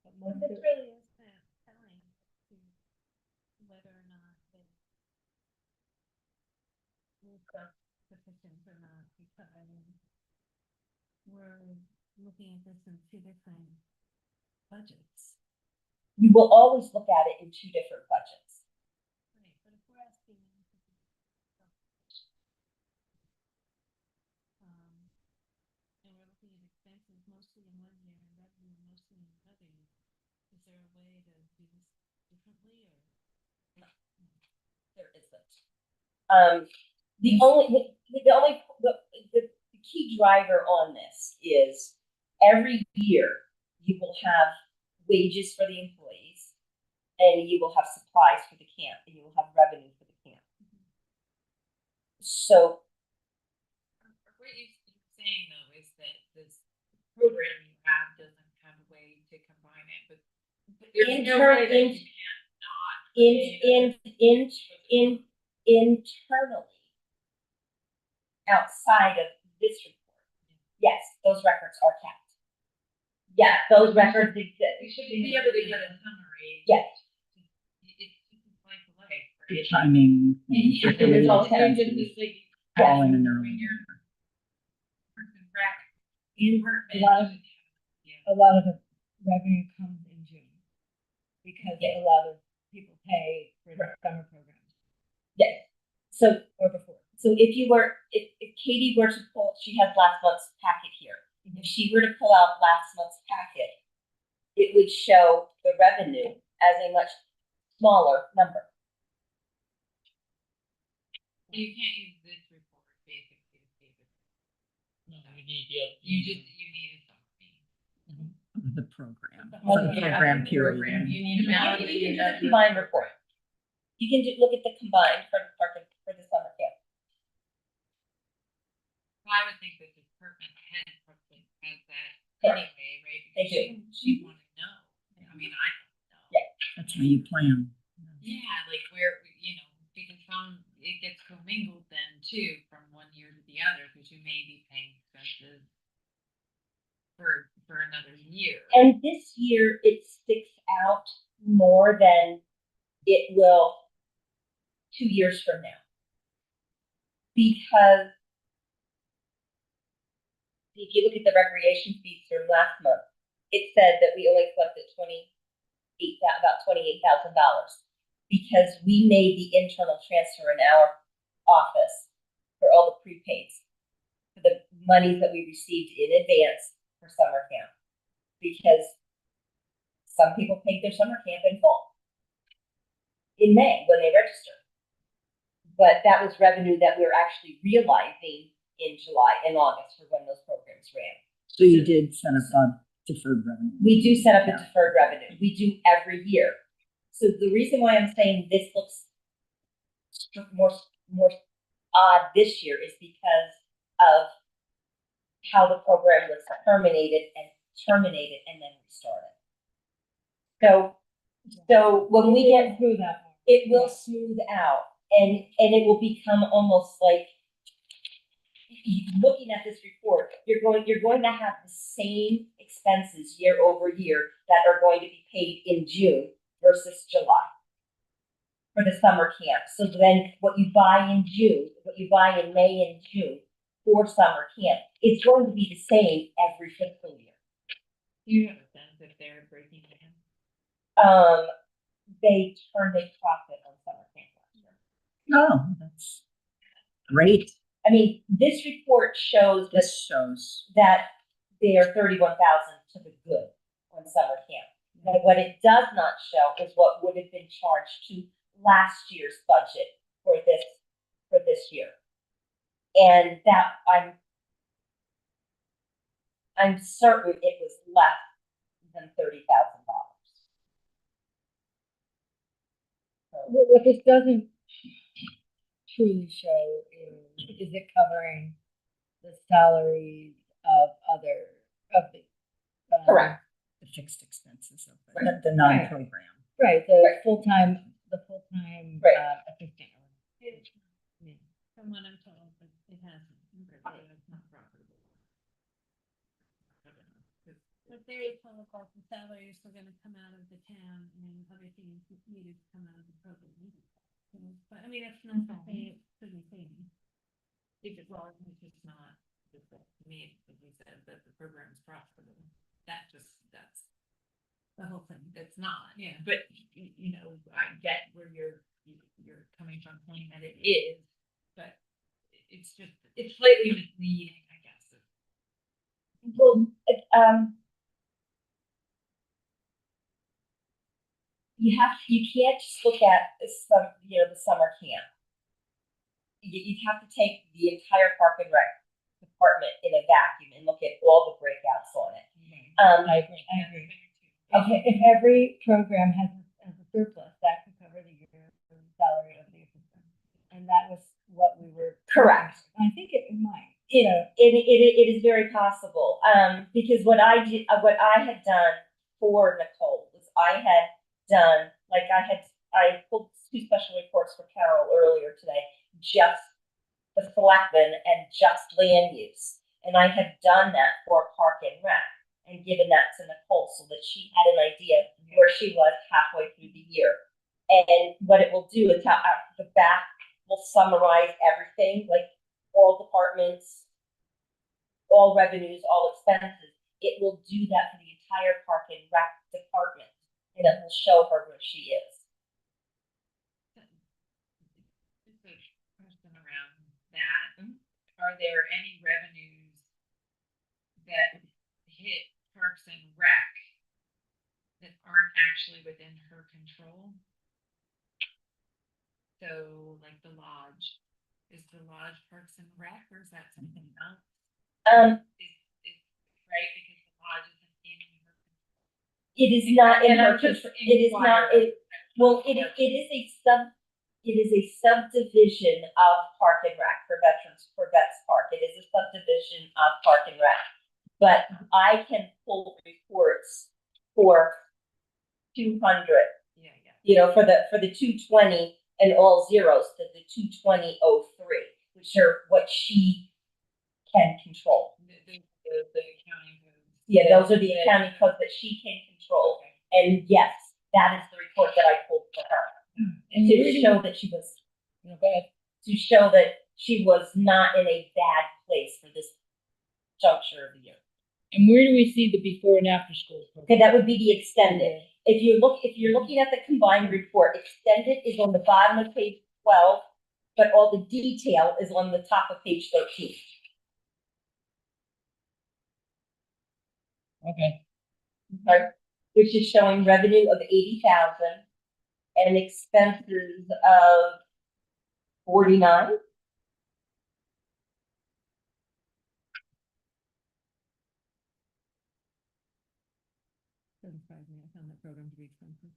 This really is kind of telling to whether or not we've got sufficient or not, because we're looking at this in 2 different budgets. You will always look at it in 2 different budgets. Right, but if we're asking them to do and we're looking at expenses mostly in one year and revenue mostly in another year, is there a way to do this differently, or? There isn't. The key driver on this is every year you will have wages for the employees, and you will have supplies for the camp, and you will have revenue for the camp. So What you're saying though is that this program you have doesn't have a way to combine it, but there's no way that you can't not. internally, outside of this report, yes, those records are kept. Yeah, those records exist. You should be able to get a summary. Yes. It's like life. The timing. Yeah, the there's all expenses, kinds of just like. all in a row. When you're person rec And a lot of the revenue comes in June. Because a lot of people pay for the summer programs. Yes. So, Or before. so if Katie were to pull, she has last month's packet here. If she were to pull out last month's packet, it would show the revenue as a much smaller number. You can't use this report basically to pay this. No, you need, You need a summary. The program, The for the whole program program. period. You need You a can valid. do the combined report. You can look at the combined for the park for the summer camp. I would think that the department head probably has that Correct. anyway, right? They Because do. She wanna know. I mean, I don't know. Yeah. That's how you plan. Yeah, like where, because it gets commingled then too, from one year to the other, because you may be paying expenses for another year. And this year, it sticks out more than it will 2 years from now. Because if you look at the recreation fees from last month, it said that we only collected about $28,000 because we made the internal transfer in our office for all the prepaids, for the monies that we received in advance for summer camp. Because some people paid their summer camp in full in May when they registered. But that was revenue that we were actually realizing in July and August for when those programs ran. So you did set up a deferred revenue. We do set up a deferred revenue. We do every year. So the reason why I'm saying this looks more odd this year is because of how the program was terminated and then restarted. So when we get through that one. it will smooth out and it will become almost like looking at this report, you're going to have the same expenses year over year that are going to be paid in June versus July for the summer camp. So then what you buy in June, what you buy in May and June for summer camp, it's going to be the same every fiscal year. Do you have a sense if they're breaking even? They turned a profit on summer camp last year. Oh, that's great. I mean, this report shows This shows. that they are 31,000 to the good on summer camp. But what it does not show is what would have been charged to last year's budget for this year. And that I'm certain it was less than $30,000. What this doesn't truly show is it covering the salaries of the. Correct. The fixed expenses of the non-program. Right, the Right. full-time Right. assistant. From what I'm told, it hasn't, it's not profitable. But there is public health and salaries are gonna come out of the town and other things needed to come out of the program. But I mean, it's not to say it couldn't be. If it was, it's just not, just to me, as we said, that the program's profitable. That's The whole thing. it's not. Yeah. But, I get where you're coming from, saying that it is, but it's slightly misleading, I guess. Well, you can't just look at the summer camp. You have to take the entire park and rec department in a vacuum and look at all the breakouts on it. I agree. If every program has a surplus, that could cover the year salary of the assistant. And that was what we were. Correct. I think it might. It is very possible. Because what I had done for Nicole was I pulled 2 special reports for Carol earlier today, just the selectmen and just land use. And I had done that for Park and Rec and given that to Nicole so that she had an idea where she was halfway through the year. And what it will do is the back will summarize everything, like all departments, all revenues, all expenses, it will do that for the entire park and rec department, and it will show her where she is. Just a question around that. Are there any revenues that hit Parks and Rec that aren't actually within her control? So like the lodge, is the lodge Parks and Rec or is that something else? Is right, because the lodge isn't in her control. It is not in And her I'm just control. It is not, it is a subdivision of Park and Rec for Vets Park. It is a subdivision of Park and Rec. But I can pull reports for 200, Yeah, yeah. you know, for the 220 and all zeros to the 220.03, which are what she can control. The accounting codes. Yeah, those are the accounting codes that she can control. Okay. And yes, that is the report that I pulled for her. And To where do show we, that she was, no, go ahead. to show that she was not in a bad place for this juncture of the year. And where do we see the before and after school Okay, program? that would be the extended. If you're looking at the combined report, extended is on the bottom of page 12, but all the detail is on the top of page 13. Okay. Okay, which is showing revenue of 80,000 and expenses of 49. I found that program to be expensive.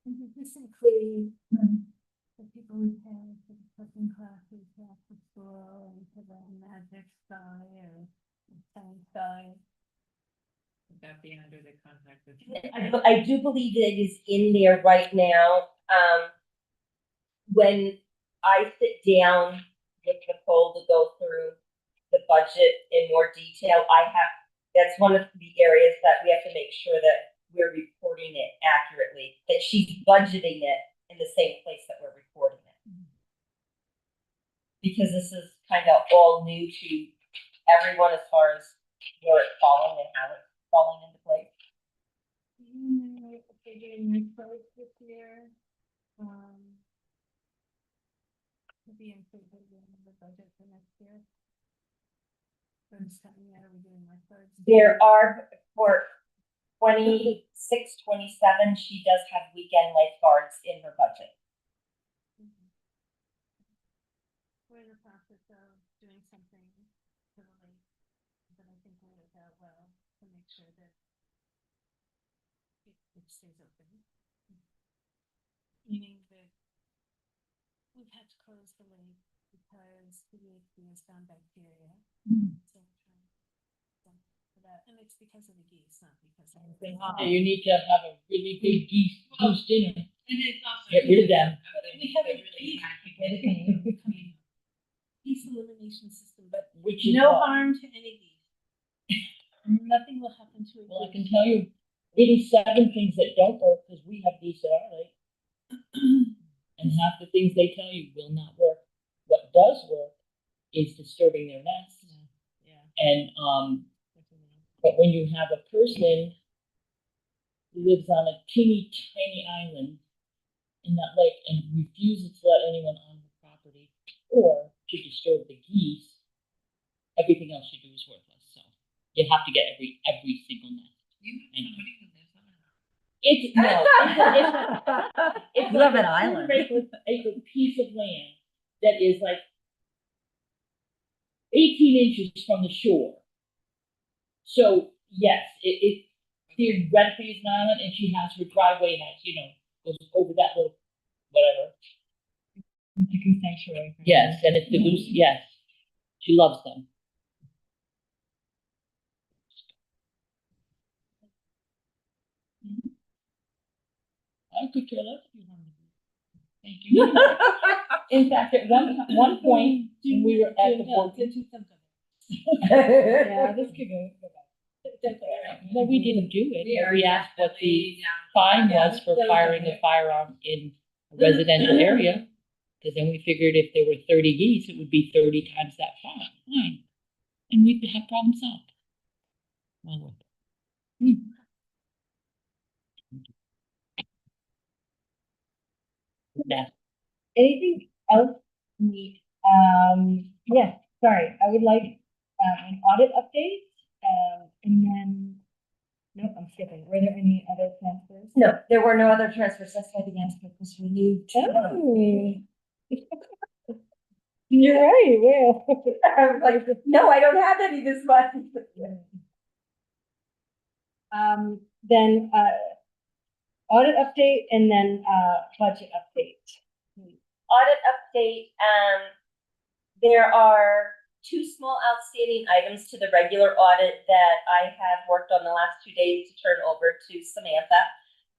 Does this include the people we pay for the cooking classes after school and for the magic sky or science sky? Would that be under the contract with? I do believe that it is in there right now. When I sit down with Nicole to go through the budget in more detail, that's one of the areas that we have to make sure that we're reporting it accurately, that she's budgeting it in the same place that we're reporting it. Because this is kind of all new to everyone as far as where it's falling and how it's falling into place. If they're doing my clothes this year, to be included in the budget for next year. So I'm just telling you, are we doing my clothes? There are, for 26, 27, she does have weekend lifeguards in her budget. We're in the process of doing something for the lake that I think will work out well to make sure that it stays open. Meaning that we've had to close the lake because the VHB has found bacteria. So we're trying for that, and it's because of the geese, not because of. You need to have a really big goose dinner. And it's also. Get rid of them. We have a geese elimination system, but Which is no what? harm to any geese. Nothing will happen to it. Well, I can tell you 87 things that don't work because we have these at our lake. And half the things they tell you will not work. What does work is disturbing their nests. Yeah. And but when you have a person who lives on a teeny tiny island in that lake and refuses to let anyone on her property or to disturb the geese, everything else you do is worthless. So you have to get every single nest. You have somebody who lives on it. It's no, it's You have like an a island. 200-acre piece of land that is like 18 inches from the shore. So yes, it theoretically is an island, and she has her driveway goes over that little whatever. It's a goose sanctuary. Yes, and it's the goose. Yes, she loves them. I could care less if you wanted to. Thank you. In fact, at one point, when we were at the board. Yeah, this could go back. Well, we didn't do it. We but are We asked what the definitely down. fine Yeah, was for that was firing okay. a firearm in a residential area, Cause then we figured if there were 30 geese, it would be 30 times that fine. And we'd have problem solved. Well, yeah. Anything else neat? Yes, sorry, I would like, an audit update, and then, nope, I'm skipping. Were there any other transfers? No, there were no other transfers, that's why the answer was renewed. Oh. You're right, well. I was like, no, I don't have any this month. Then, audit update and then, budget update. Audit update, there are two small outstanding items to the regular audit that I have worked on the last 2 days to turn over to Samantha.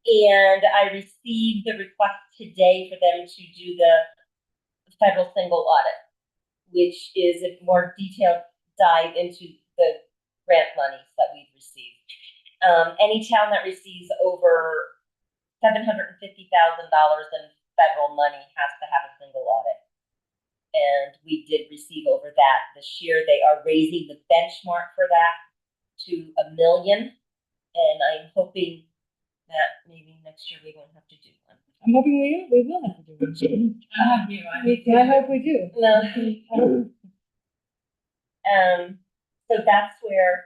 And I received the request today for them to do the federal single audit, which is a more detailed dive into the grant monies that we've received. Any town that receives over $750,000 in federal money has to have a single audit. And we did receive over that this year. They are raising the benchmark for that to $1 million. And I'm hoping that maybe next year we won't have to do one. I'm hoping we will have to do it. I hope we do. No. So that's where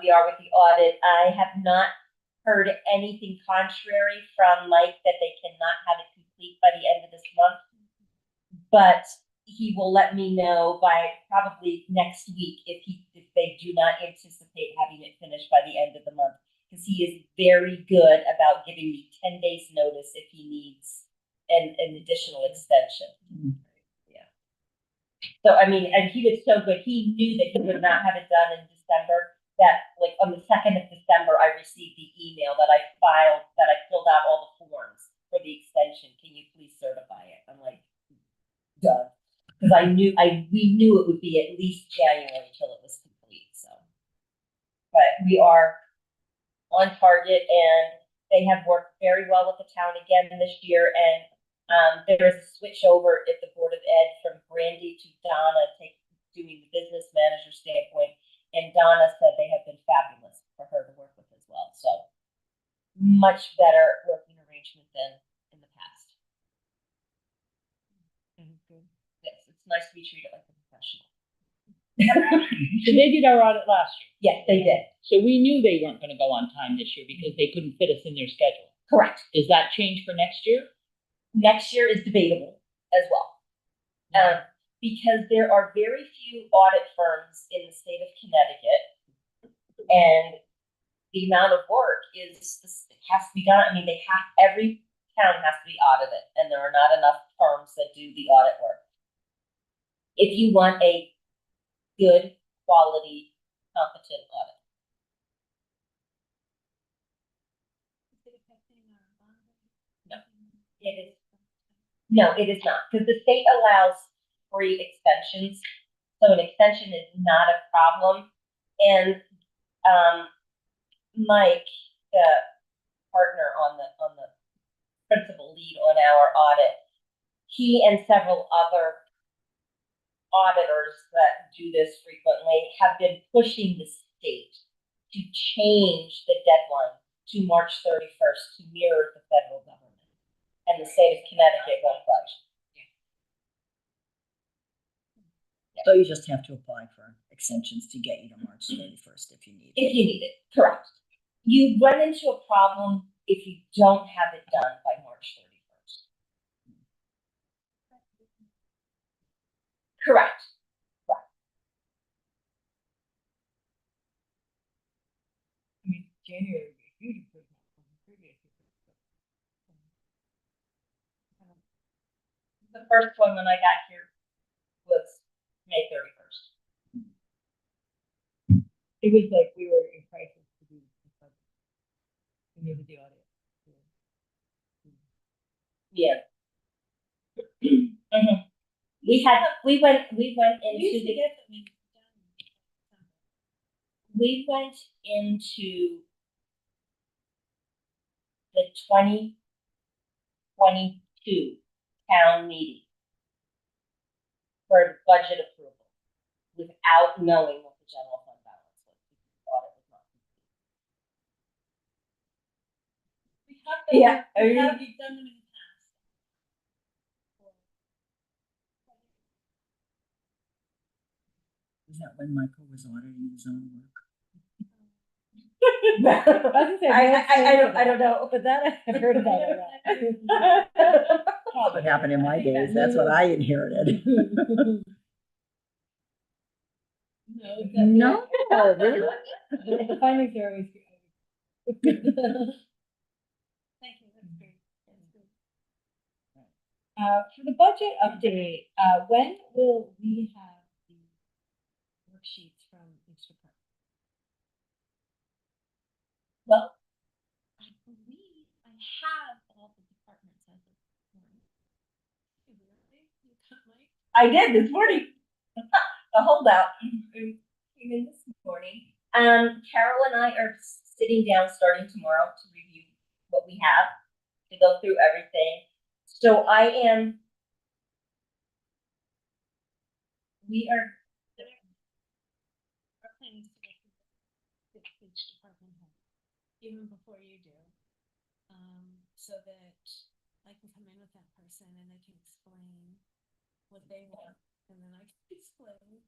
we are with the audit. I have not heard anything contrary from Mike that they cannot have it complete by the end of this month. But he will let me know by probably next week if they do not anticipate having it finished by the end of the month. Because he is very good about giving me 10 days notice if he needs an additional extension. Yeah. So, I mean, and he was so good. He knew that he would not have it done in December. That, like, on the 2nd of December, I received the email that I filled out all the forms for the extension. Can you please certify it? I'm like, done. Because we knew it would be at least January until it was complete, so. But we are on target, and they have worked very well with the town again this year, and there is a switch over at the Board of Ed from Brandy to Donna doing the business manager standpoint, and Donna said they have been fabulous for her to work with as well, so much better working arrangement than in the past. Yes, it's nice to be treated like a professional. So they did our audit last year. Yes, they did. So we knew they weren't gonna go on time this year because they couldn't fit us in their schedule. Correct. Does that change for next year? Next year is debatable as well. Because there are very few audit firms in the state of Connecticut, and the amount of work it has to be done. I mean, every town has to be audited, and there are not enough firms that do the audit work. If you want a good, quality, competent audit. No, it is not, because the state allows free extensions, so an extension is not a problem. And Mike, the partner on the principal lead on our audit, he and several other auditors that do this frequently have been pushing the state to change the deadline to March 31st to mirror the federal government. And the state of Connecticut won't budge. So you just have to apply for extensions to get you to March 31st if you need it. If you need it, correct. You run into a problem if you don't have it done by March 31st. Correct. I mean, January would be a huge improvement from the previous year. The first one when I got here was May 31st. It was like we were in crisis to do the budget. We needed the audit. Yeah. We went into the 2022 town meeting for budget approval without knowing what the general fund balance was. Because we thought it was not complete. We have Yeah, I we mean- have done them in the past. Is that when Michael was auditing his own work? I don't know. But that, I've heard about it. What happened in my days, that's what I inherited. No, No, really? The findings are always good. Thank you, that's great. That's good. For the budget update, when will we have the worksheets from each department? Well, I believe I have all the departments as of this morning. Really? You got Mike? I did this morning. The holdout came in this morning. Carol and I are sitting down starting tomorrow to review what we have, to go through everything. So we are, Our plan is to get with each department head, even before you do. So that I can come in with that person and they can explain what they want, and then I can explain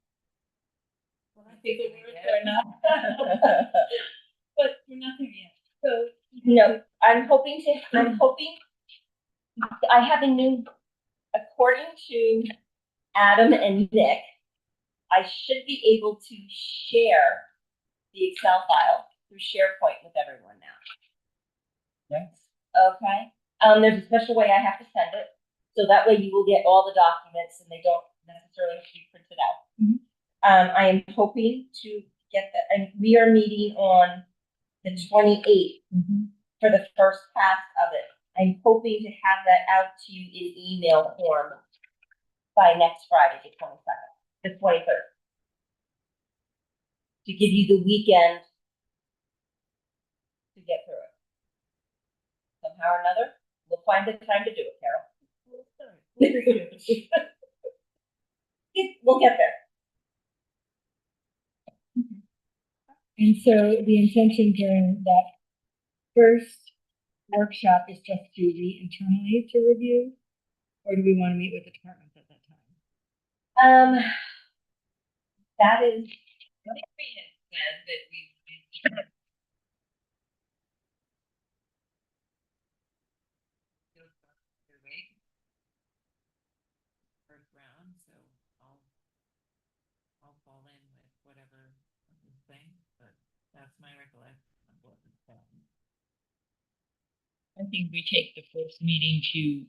what I think they're worth or not. But we're not there yet, so. no, I'm hoping, I have a new, according to Adam and Nick, I should be able to share the Excel file through SharePoint with everyone now. Yes. Okay, there's a special way I have to send it, so that way you will get all the documents and they don't necessarily have to be printed out. Mhm. I am hoping to get that, and we are meeting on the 28th for the first pass of it. I'm hoping to have that out to you in email form by next Friday, the 22nd, the 23rd. To give you the weekend to get through it. Somehow or another, we'll find the time to do it, Carol. We'll get there. And so the intention during that first workshop is just to meet internally to review? Or do we want to meet with the departments at that time? That is, I think we had said that we first round, so I'll fall in with whatever is thing, but that's my recollection of what was said. I think we take the first meeting to,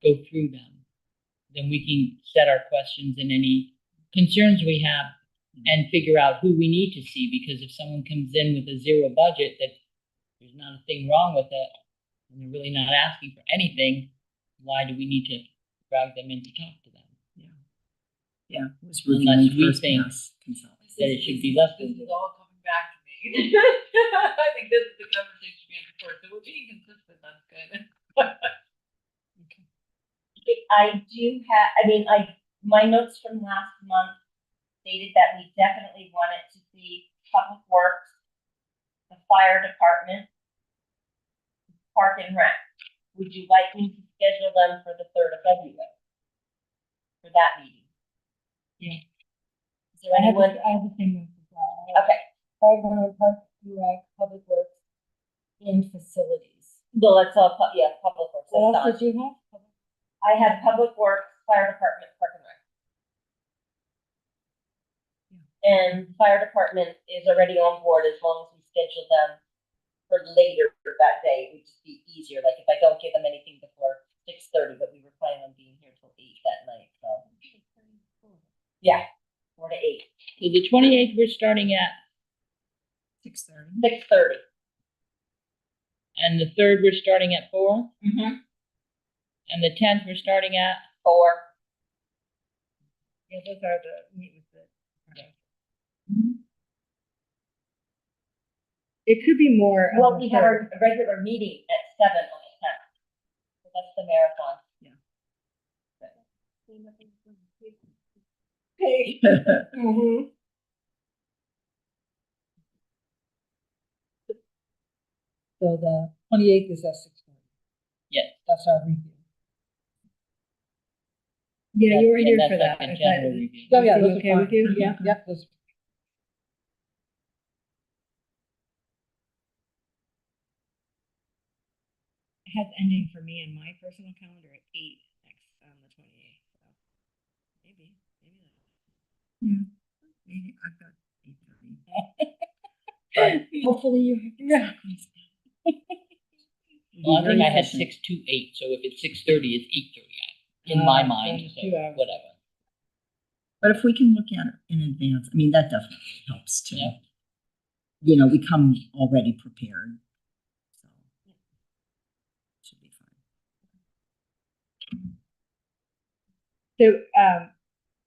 go through them. Then we can set our questions and any concerns we have and figure out who we need to see, because if someone comes in with a zero budget, that there's not a thing wrong with it, and they're really not asking for anything, why do we need to drag them in to talk to them? Yeah, it was Unless reviewing we first think pass consultant. That it should be less than. This is all coming back to me. I think this is the conversation we had before, so we're being consistent, that's good. my notes from last month stated that we definitely wanted to see Public Works, the fire department, Park and Rec. Would you like me to schedule them for the 3rd of February? For that meeting? Yeah. Is there anyone? I have the same notes as well. Okay. Park and Rec, Public Works, in facilities. No, that's all, Public Works. What that's else done. did you have? I had Public Works, Fire Department, Park and Rec. And Fire Department is already on board as long as we schedule them for later that day. It would just be easier, like if I don't give them anything before 6:30, but we were planning on being here till 8 that night, so. Yeah, 4 to 8. So the 28th, we're starting at, 6:30. 6:30. and the 3rd, we're starting at 4, Mm-hmm. and the 10th, we're starting at, 4. Yeah, those are the meet with the. It could be more. Well, we have our regular meeting at 7 on the 10th. So that's the marathon. Hey. Mhm. So the 28th is at 6:30. Yes. That's our review. Yeah, you were And here that's for like that. a Is general that- review. Oh, yeah, Everything those are okay with fine. you? Yeah, yeah, those. It has ending for me in my personal calendar at 8 next on the 28th. So maybe that. Maybe I've got 8:30. Hopefully you have. Well, I think I had Very 6 to 8, so if it's 6:30, it's 8:30 in my mind, then so 2 hours. whatever. But if we can look at it in advance, I mean, that definitely helps too. Yeah. You know, we come already prepared. So should be fine. So,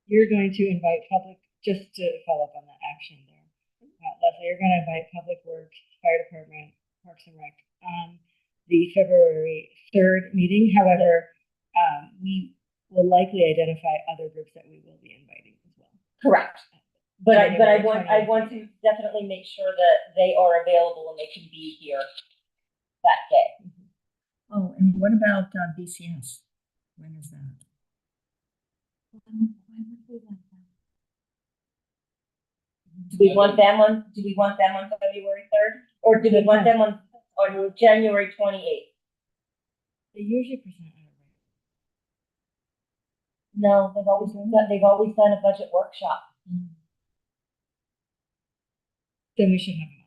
you're going to invite public, just to follow up on that action there. Leslie, you're gonna invite Public Works, Fire Department, Parks and Rec on the February 3rd meeting. However, we will likely identify other groups that we will be inviting as well. Correct. But I January want 28th. to definitely make sure that they are available and they can be here that day. Oh, and what about BCS? When is that? Do we want them on February 3rd? Or do we want them on January 28th? They usually present at a rate. No, they've always done a budget workshop. Then we should have them.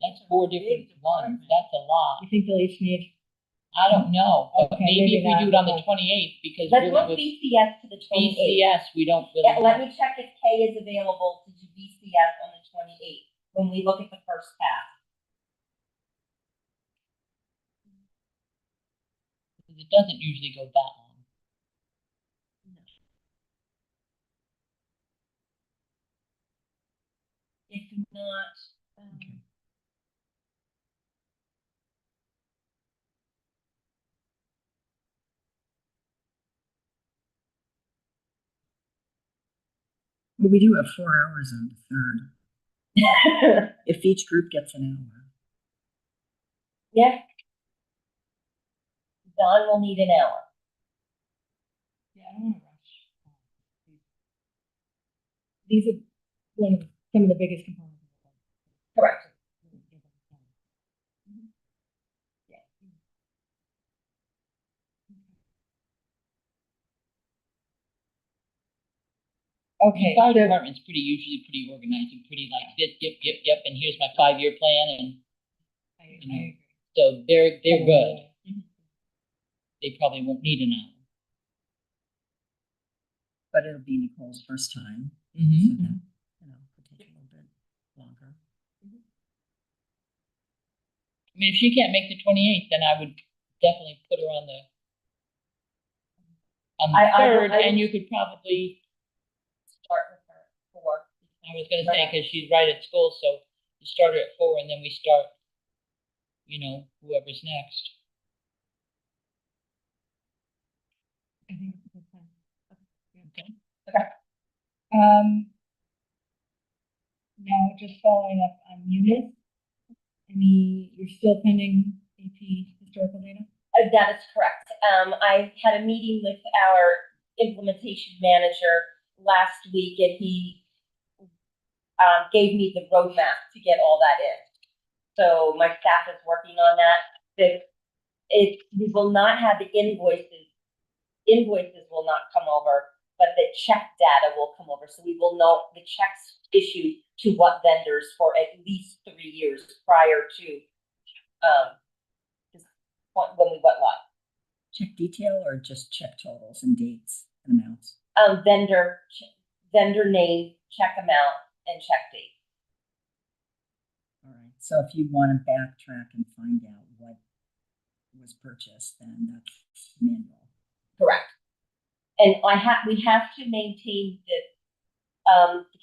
That's 4 different ones, that's a lot. You think they'll each need? I don't know, but Okay, maybe if we maybe do it not. on the 28th, because Let's really move with BCS to the 28th. BCS, we don't really. Yeah, let me check if Kay is available to do BCS on the 28th, when we look at the first half. Because it doesn't usually go that long. If not, Okay. Well, we do have 4 hours on the 3rd. If each group gets an hour. yeah. Don will need an hour. Yeah, I don't wanna rush. These are some of the biggest components. Correct. Okay, The fire so department's usually pretty organized and pretty like this, yep, and here's my 5-year plan, and I you know, agree. so they're good. Mhm. They probably won't need an hour. But it'll be Nicole's first time. Mm-hmm. So that, you know, could take a little bit longer. I mean, if she can't make the 28th, then I would definitely put her on the third, and you could probably, Start with her at 4. I was gonna say, because she's right at school, so you start her at 4, and then we start, you know, whoever's next. I think it's a good plan. Okay. Now just following up on units. You're still pending AP historical data? That is correct. I had a meeting with our implementation manager last week, and he gave me the roadmap to get all that in. So my staff is working on that. We will not have the invoices. Invoices will not come over, but the check data will come over. So we will know the checks issued to what vendors for at least 3 years prior to when we went live. Check detail or just check totals and dates and amounts? Vendor name, check amount, and check date. All right. So if you want to backtrack and find out what was purchased, then that's manual. Correct. And we have to maintain the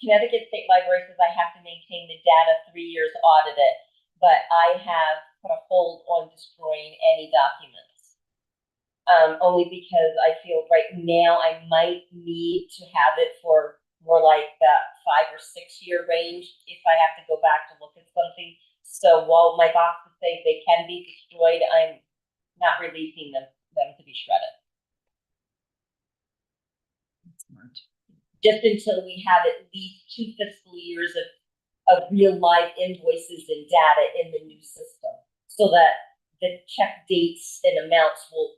Connecticut State Library says I have to maintain the data 3 years audited, but I have put a hold on destroying any documents. only because I feel right now I might need to have it for more like that 5 or 6 year range if I have to go back to look at something. So while my boxes say they can be destroyed, I'm not releasing them to be shredded. Smart. Just until we have at least 2 fiscal years of real live invoices and data in the new system, so that the check dates and amounts will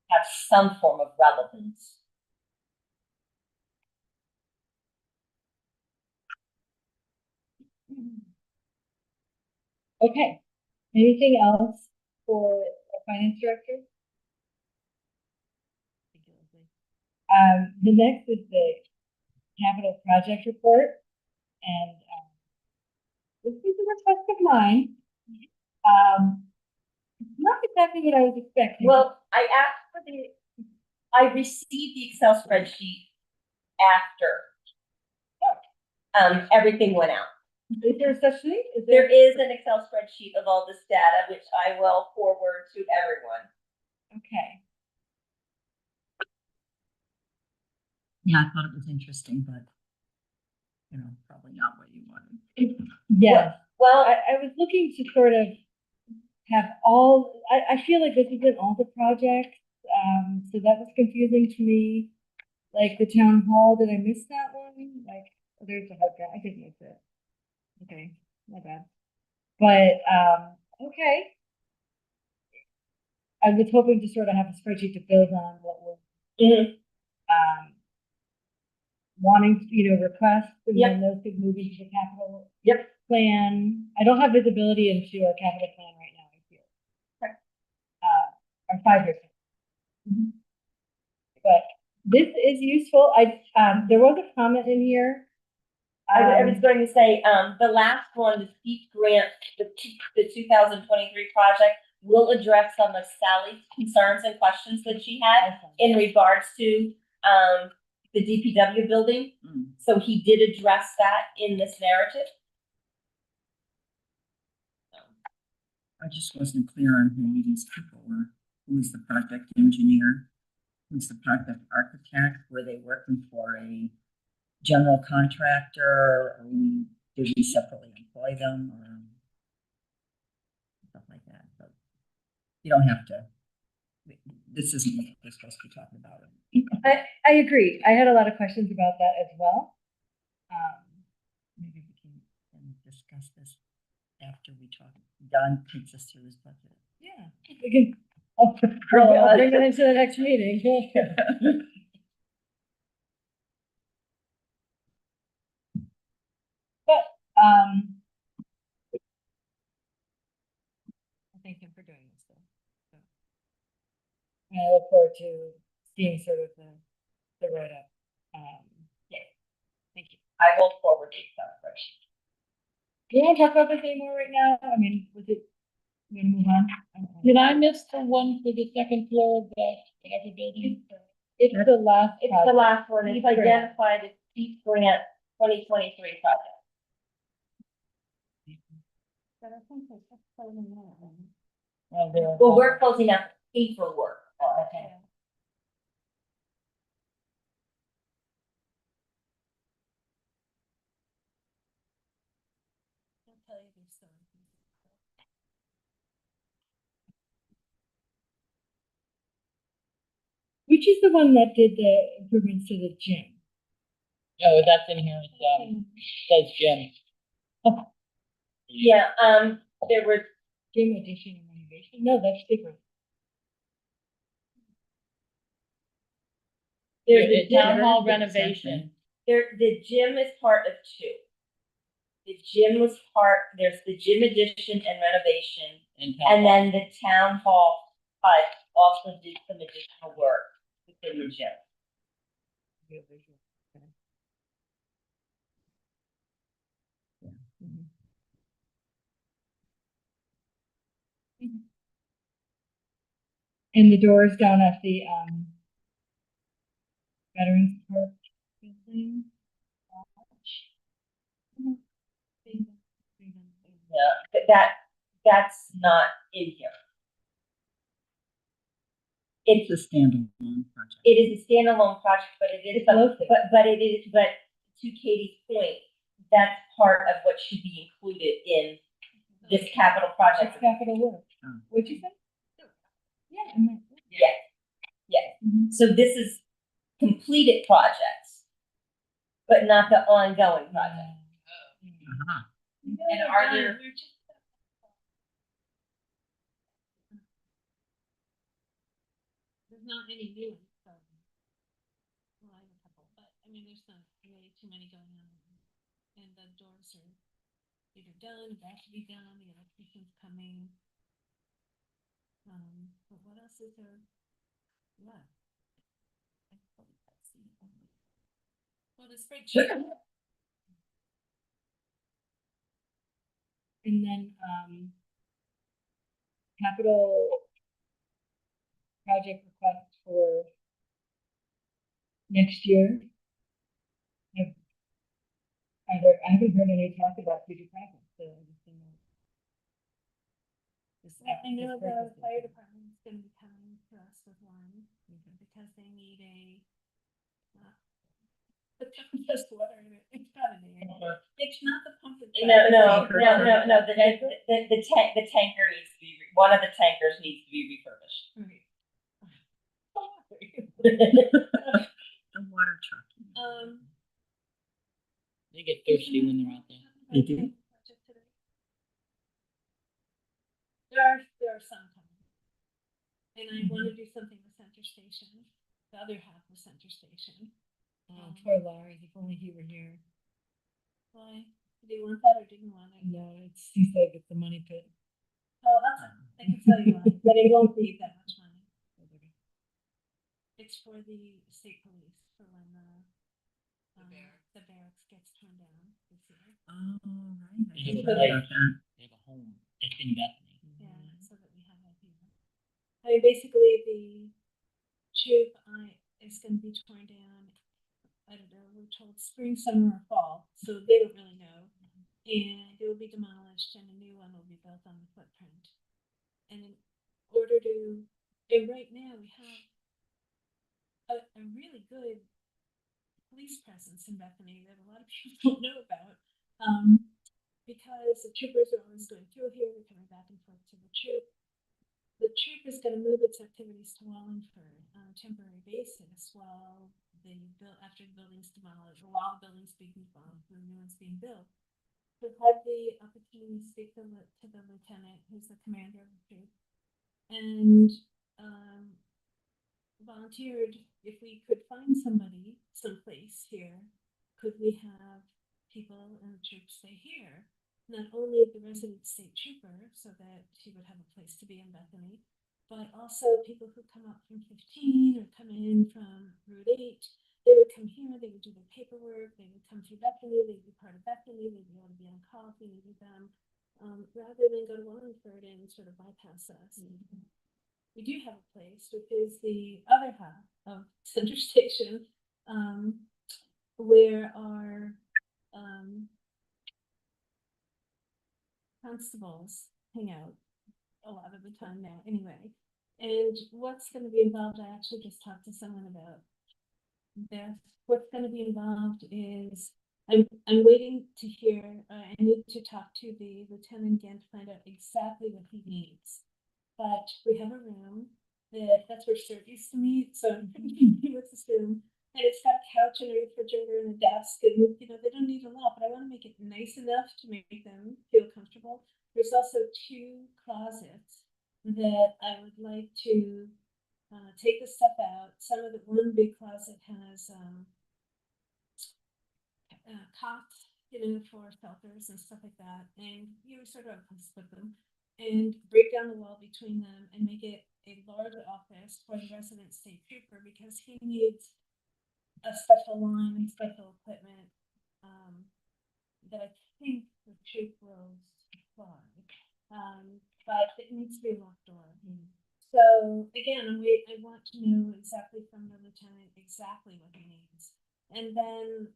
have some form of relevance. Okay, anything else for our finance director? The next is the capital project report, and this is a request of mine. Not exactly what I was expecting. Well, I received the Excel spreadsheet after everything went out. Is there such thing? There is an Excel spreadsheet of all this data, which I will forward to everyone. Okay. Yeah, I thought it was interesting, but probably not what you wanted. Yes. Well, I was looking to sort of have all, I feel like this isn't all the projects, so that was confusing to me. Like the town hall, did I miss that one? Like, there's a hard drive, I did miss it. Okay, my bad. But, okay. I was hoping to sort of have a spreadsheet to build on what we're, wanting, requests, and then those could move into the capital plan. I don't have visibility into our capital plan right now, I feel. Our 5-year plan. But this is useful. There was a comment in here. I was going to say, the last one, the steep grant, the 2023 project, will address some of Sally's concerns and questions that she had in regards to the DPW building. So he did address that in this narrative. I just wasn't clear on who these people were. Who was the project engineer? Who's the project architect? Were they working for a general contractor, or did we separately employ them, or stuff like that? But you don't have to. This isn't what we're supposed to be talking about. I agree. I had a lot of questions about that as well. Maybe we can discuss this after we talk. Don takes us through his budget. Yeah, we can. I'll bring it into the next meeting. But thank him for doing this, though. And I look forward to seeing sort of the write up. Yeah, thank you. I will forward the Excel spreadsheet. Do you want to talk about this anymore right now? I mean, was it? We're gonna move on. Did I miss the one for the second floor of the whatever building? It's the last. It's the last one. It's identified as steep grant 2023 project. Well, we're closing out paperwork. Okay. Which is the one that did the improvements to the gym? Oh, that's in here. It says gym. Yeah, there were Gym addition and renovation? No, that's different. there's The the town gym. hall renovation. The gym is part of 2. The gym was there's the gym addition and renovation, and then the town hall also did some additional work within the gym. And the doors down at the Veterans Park building. Yeah, that's not in here. It's a standalone project. it is a standalone project, but it is, It's local. but to Katie's point, that's part of what should be included in this capital project. It's capital work. Oh. What'd you say? Yeah. I'm right. Yes, yes. Mhm. So this is completed projects, but not the ongoing project. Uh-huh. And are there, There's not any new ones, so. Well, I have a couple, but I mean, there's not really too many going on. And the doors are either done, about to be done, the electrician's coming. But what else is there? What? Well, the spreadsheet. And then, capital project request for next year. I haven't heard any talk about future projects, so I just didn't know. I know the fire department's gonna be coming to us with one, because they need a. The town has water in it, it's got a name. It's not the pump. and no, track. the tanker needs to be, one of the tankers needs to be refurbished. Okay. The water truck. They get thirsty when they're out there. They do. There are some coming. And I wanna do something with Center Station, the other half of Center Station. Oh, poor Larry, if only he were here. Why? Did he want that or didn't want it? No, he said it's the money pit. Oh, I can tell you why, but it won't be that much money. It's for the state police, for when the barracks gets torn down this year. Oh, right. I They didn't have know a about that. They have a home. It's in Bethany. Yeah, so that we have that here. I mean, basically, the tube is gonna be torn down, I don't know, we're told spring, summer, or fall, so they don't really know. And it will be demolished and a new one will be built on the footprint. And in order to, and right now we have a really good police presence in Bethany that a lot of people don't know about. Because the troopers are always going through here, they're coming back and forth to the troop. The troop is gonna move its activities to Wallingford on a temporary basis while after the building's demolished, or while the building's being demolished, the new one's being built. We've had the opportunity to speak to the lieutenant, who's the commander of the troop, and volunteered if we could find somebody someplace here, could we have people in the troop stay here? Not only the resident state trooper, so that she would have a place to be in Bethany, but also people who come up from 15 or come in from Route 8. They would come here, they would do their paperwork, they would come through Bethany, they'd be part of Bethany, they'd be able to be on call if we needed them, rather than go to Wallingford and sort of bypass us. We do have a place, which is the other half of Center Station, where our constables hang out a lot of the time now anyway. And what's going to be involved, I actually just talked to someone about this. What's going to be involved is I'm waiting to hear, I need to talk to the lieutenant again to find out exactly what he needs. But we have a room that's where Sturt used to meet, so I'm pretty familiar with this room. And it's got a couch and a refrigerator and a desk, and you know, they don't need a lot, but I want to make it nice enough to make them feel comfortable. There's also 2 closets that I would like to take the stuff out. One big closet has cots, you know, for shelters and stuff like that, and you sort of split them and break down the wall between them and make it a large office for the resident state trooper, because he needs a special line and special equipment that I think the troop will supply. But it needs to be a locked door. So again, I want to know exactly from the lieutenant exactly what he needs. And then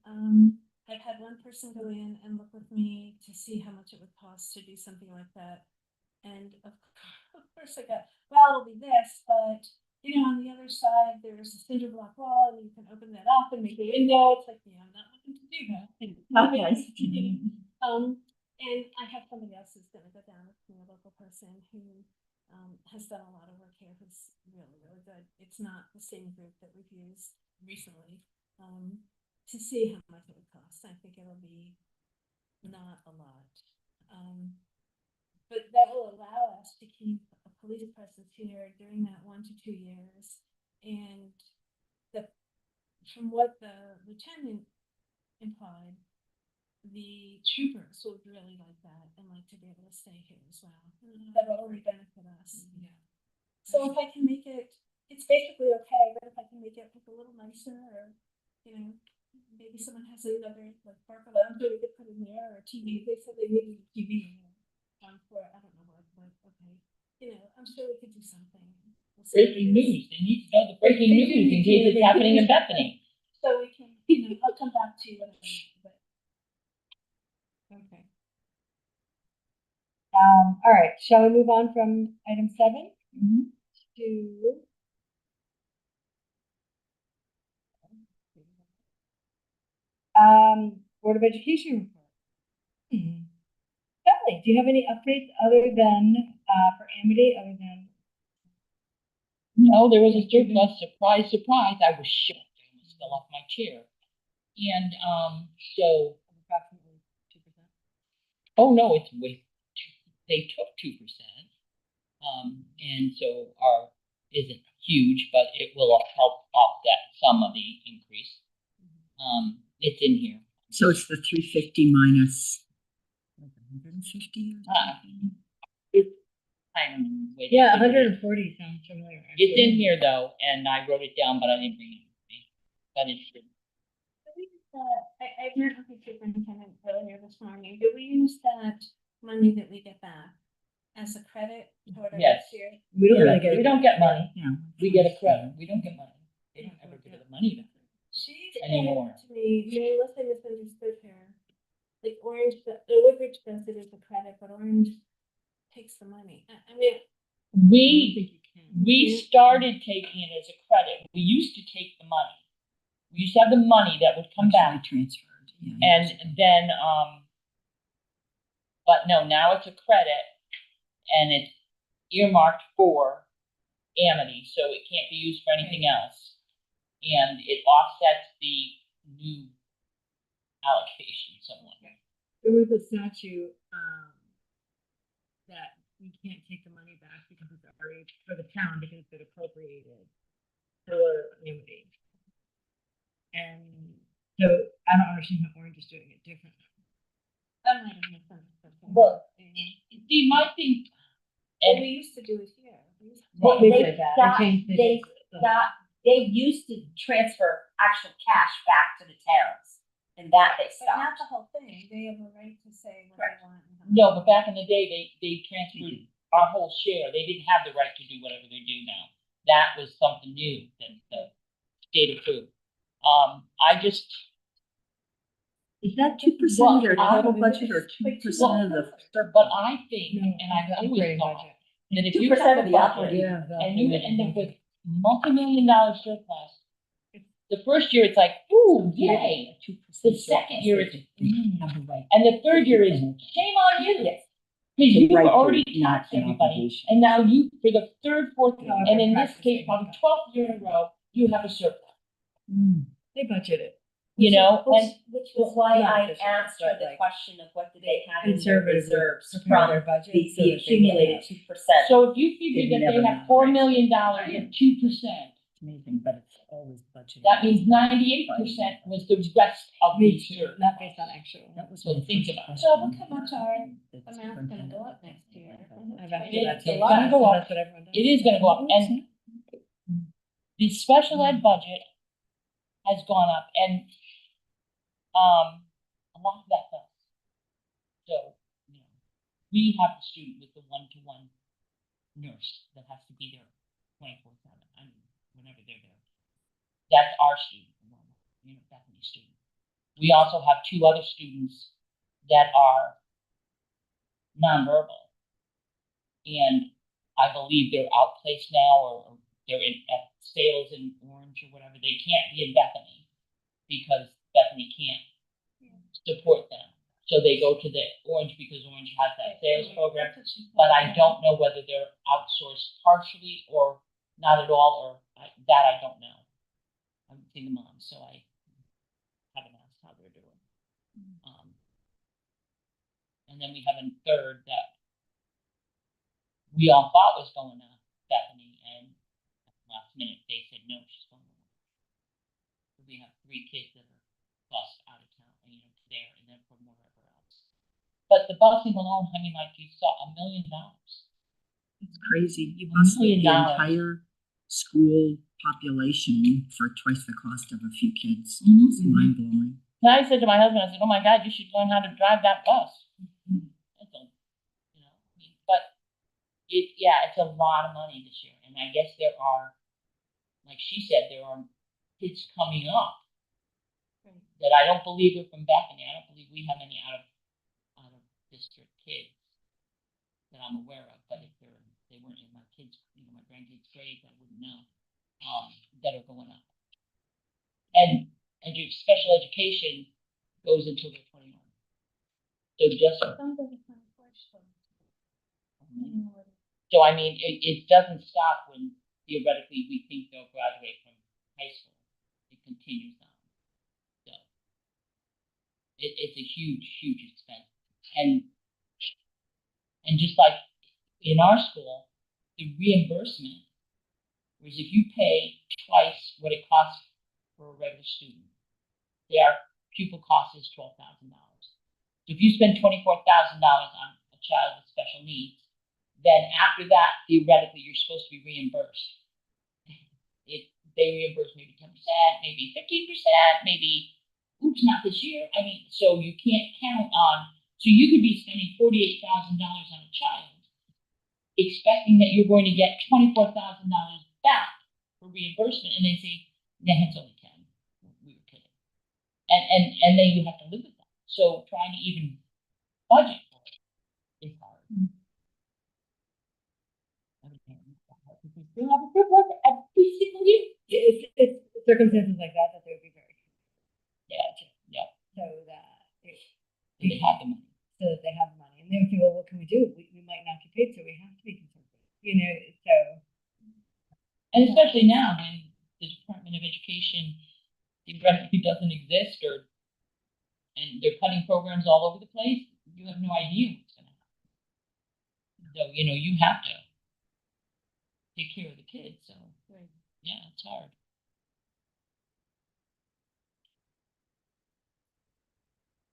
I've had one person go in and look with me to see how much it would cost to do something like that. And of course I got, well, it'll be this, but you know, on the other side, there's a cinder block wall, and you can open that up and make a window. It's like, I'm not looking to do that. Okay. And I have somebody else who's gonna go down with me, a local person who, has done a lot of work here, who's really, really good. It's not the same group that we've used recently, to see how much it would cost. I think it'll be not a lot. But that will allow us to keep a police presence here during that 1 to 2 years. And from what the lieutenant implied, the troopers would really like that and like to be able to stay here as well. That will only benefit us. Yeah. So if I can make it, it's basically okay, but if I can make it look a little nicer, or, maybe someone has another, like, Barker Lounge that we could put in there, or TV, they said they needed a TV. For, I don't know what, but okay, I'm sure we could do something. We'll see what it Breaking is. news, they need to know the breaking news in case it's happening in Bethany. So we can, I'll come back to you when I know, but. Okay. All right, shall we move on from item 7 to? Board of Education report. Kelly, do you have any updates other than, for Amity, other than? No, there was a surplus, surprise, surprise, I was shocked, I almost fell off my chair. And, so, Approximately 2%. oh no, it's way, they took 2%. And so our isn't huge, but it will help offset some of the increase. It's in here. So it's the 350 minus 150? It's, I don't know. wait, Yeah, it's in here. 140 sounds familiar. It's in here though, and I wrote it down, but I didn't bring it with me. But it's, I met with the superintendent earlier this morning. Do we use that money that we get back as a credit toward our Yes. next year? We don't really we get. don't get money, Yeah. we get a credit, we don't get money. They don't ever give the money back. She Anymore. said to me, unless I misunderstood her, like Orange, the Woodbridge does it as a credit, but Orange takes the money. I mean, We started taking it as a credit. We used to take the money. We used to have the money that would come back. Transferred. Yeah. And then, but no, now it's a credit and it's earmarked for Amity, so it can't be used for anything else. And it offsets the new allocation somewhat. There was a statute, that we can't take the money back because it's already for the town because it's appropriated for Amity. And so I don't understand how Orange is doing it differently. I might have misunderstood. Well, see, my thing, And and we used to do it here. We used to- Well, They they did that. got- They changed it. they they used to transfer actual cash back to the towns, and that they But not stopped. the whole thing. They have a right to say what Right. they want. and how- no, but back in the day, they transferred our whole share. They didn't have the right to do whatever they do now. That was something new that the state approved. I just, Is that 2% of their Well, total budget or 2% of the? but I think, No, and I've the always operating thought, budget. that if you 2% have of a the budget, operating. and you end up with multi-million-dollar surplus, the first year it's like, ooh, yay. The second year is, and the third year is, shame on you. Yes. Because The you've right to, already not taxed an everybody, obligation. and now you, for the third, fourth, No, and in this practicing. case, probably 12th year in a row, you have a surplus, They budgeted. you know, and Which was why Not I efficient, asked her but the like question of what do they have in their conservatively reserves prepare their from budget the so that they accumulated won't 2%. so if you figure They'd that they never have know, $4 right? million at 2%, It's amazing, but it's always budgeted. that means 98% was the rest of the Me too, surplus. not based on actual. That was So my think first about it. question. So look how much our The amount's gonna superintendent go up next year. I've It actually, is- that's it's a lot, gonna go so up. that's what everyone does. It is gonna go up, and the special ed budget has gone up, and, a lot of that does. So, you know, we have the student with the one-to-one nurse that has to be there 24/7, I mean, whenever they're there. That's our student, Bethany's student. We also have 2 other students that are nonverbal. And I believe they're outplaced now, or they're at sales in Orange or whatever, they can't be in Bethany because Bethany can't support them. So they go to the Orange because Orange has that sales program. But I don't know whether they're outsourced partially or not at all, or that I don't know. I haven't seen the mom, so I haven't asked how they're doing. And then we have a third that we all thought was going to Bethany, and at the last minute they said no, she's going to. We have 3 kids that are bused out of town, to there and then from wherever else. But the busing alone, I mean, like you saw, $1 million. It's crazy. You $1 busted million. the entire school population for twice the cost of a few kids. Mhm. It's mind blowing. And I said to my husband, I said, "Oh my God, you should learn how to drive that bus." That's all, but it's a lot of money this year, and I guess there are, like she said, there are kids coming up that I don't believe are from Bethany. I don't believe we have any out of district kids that I'm aware of. But if they weren't in my kids, my grandkids' grades, I wouldn't know. That are going up, and your special education goes until they're 21. So just so I mean, it doesn't stop when theoretically we think they'll graduate from high school. It continues on. So it's a huge, huge expense. And just like in our school, the reimbursement, whereas if you pay twice what it costs for a regular student, their pupil cost is $12,000. So if you spend $24,000 on a child with special needs, then after that, theoretically, you're supposed to be reimbursed. They reimburse maybe 10%, maybe 15%, maybe, oops, not this year. I mean, so you can't count on, so you could be spending $48,000 on a child, expecting that you're going to get $24,000 back for reimbursement, and they say, nah, it's only 10. We were kidding. And then you have to live with that. So trying to even budget for it is hard. We still have a good work every single year. It's circumstances like that they would be very Yeah. so that They have the money. so that they have the money, and they would say, well, what can we do? We might not get paid, so we have to be conservative. So. And especially now when the Department of Education theoretically doesn't exist, and they're cutting programs all over the place, you have no idea what's going to happen. So you have to take care of the kids. So yeah, it's hard.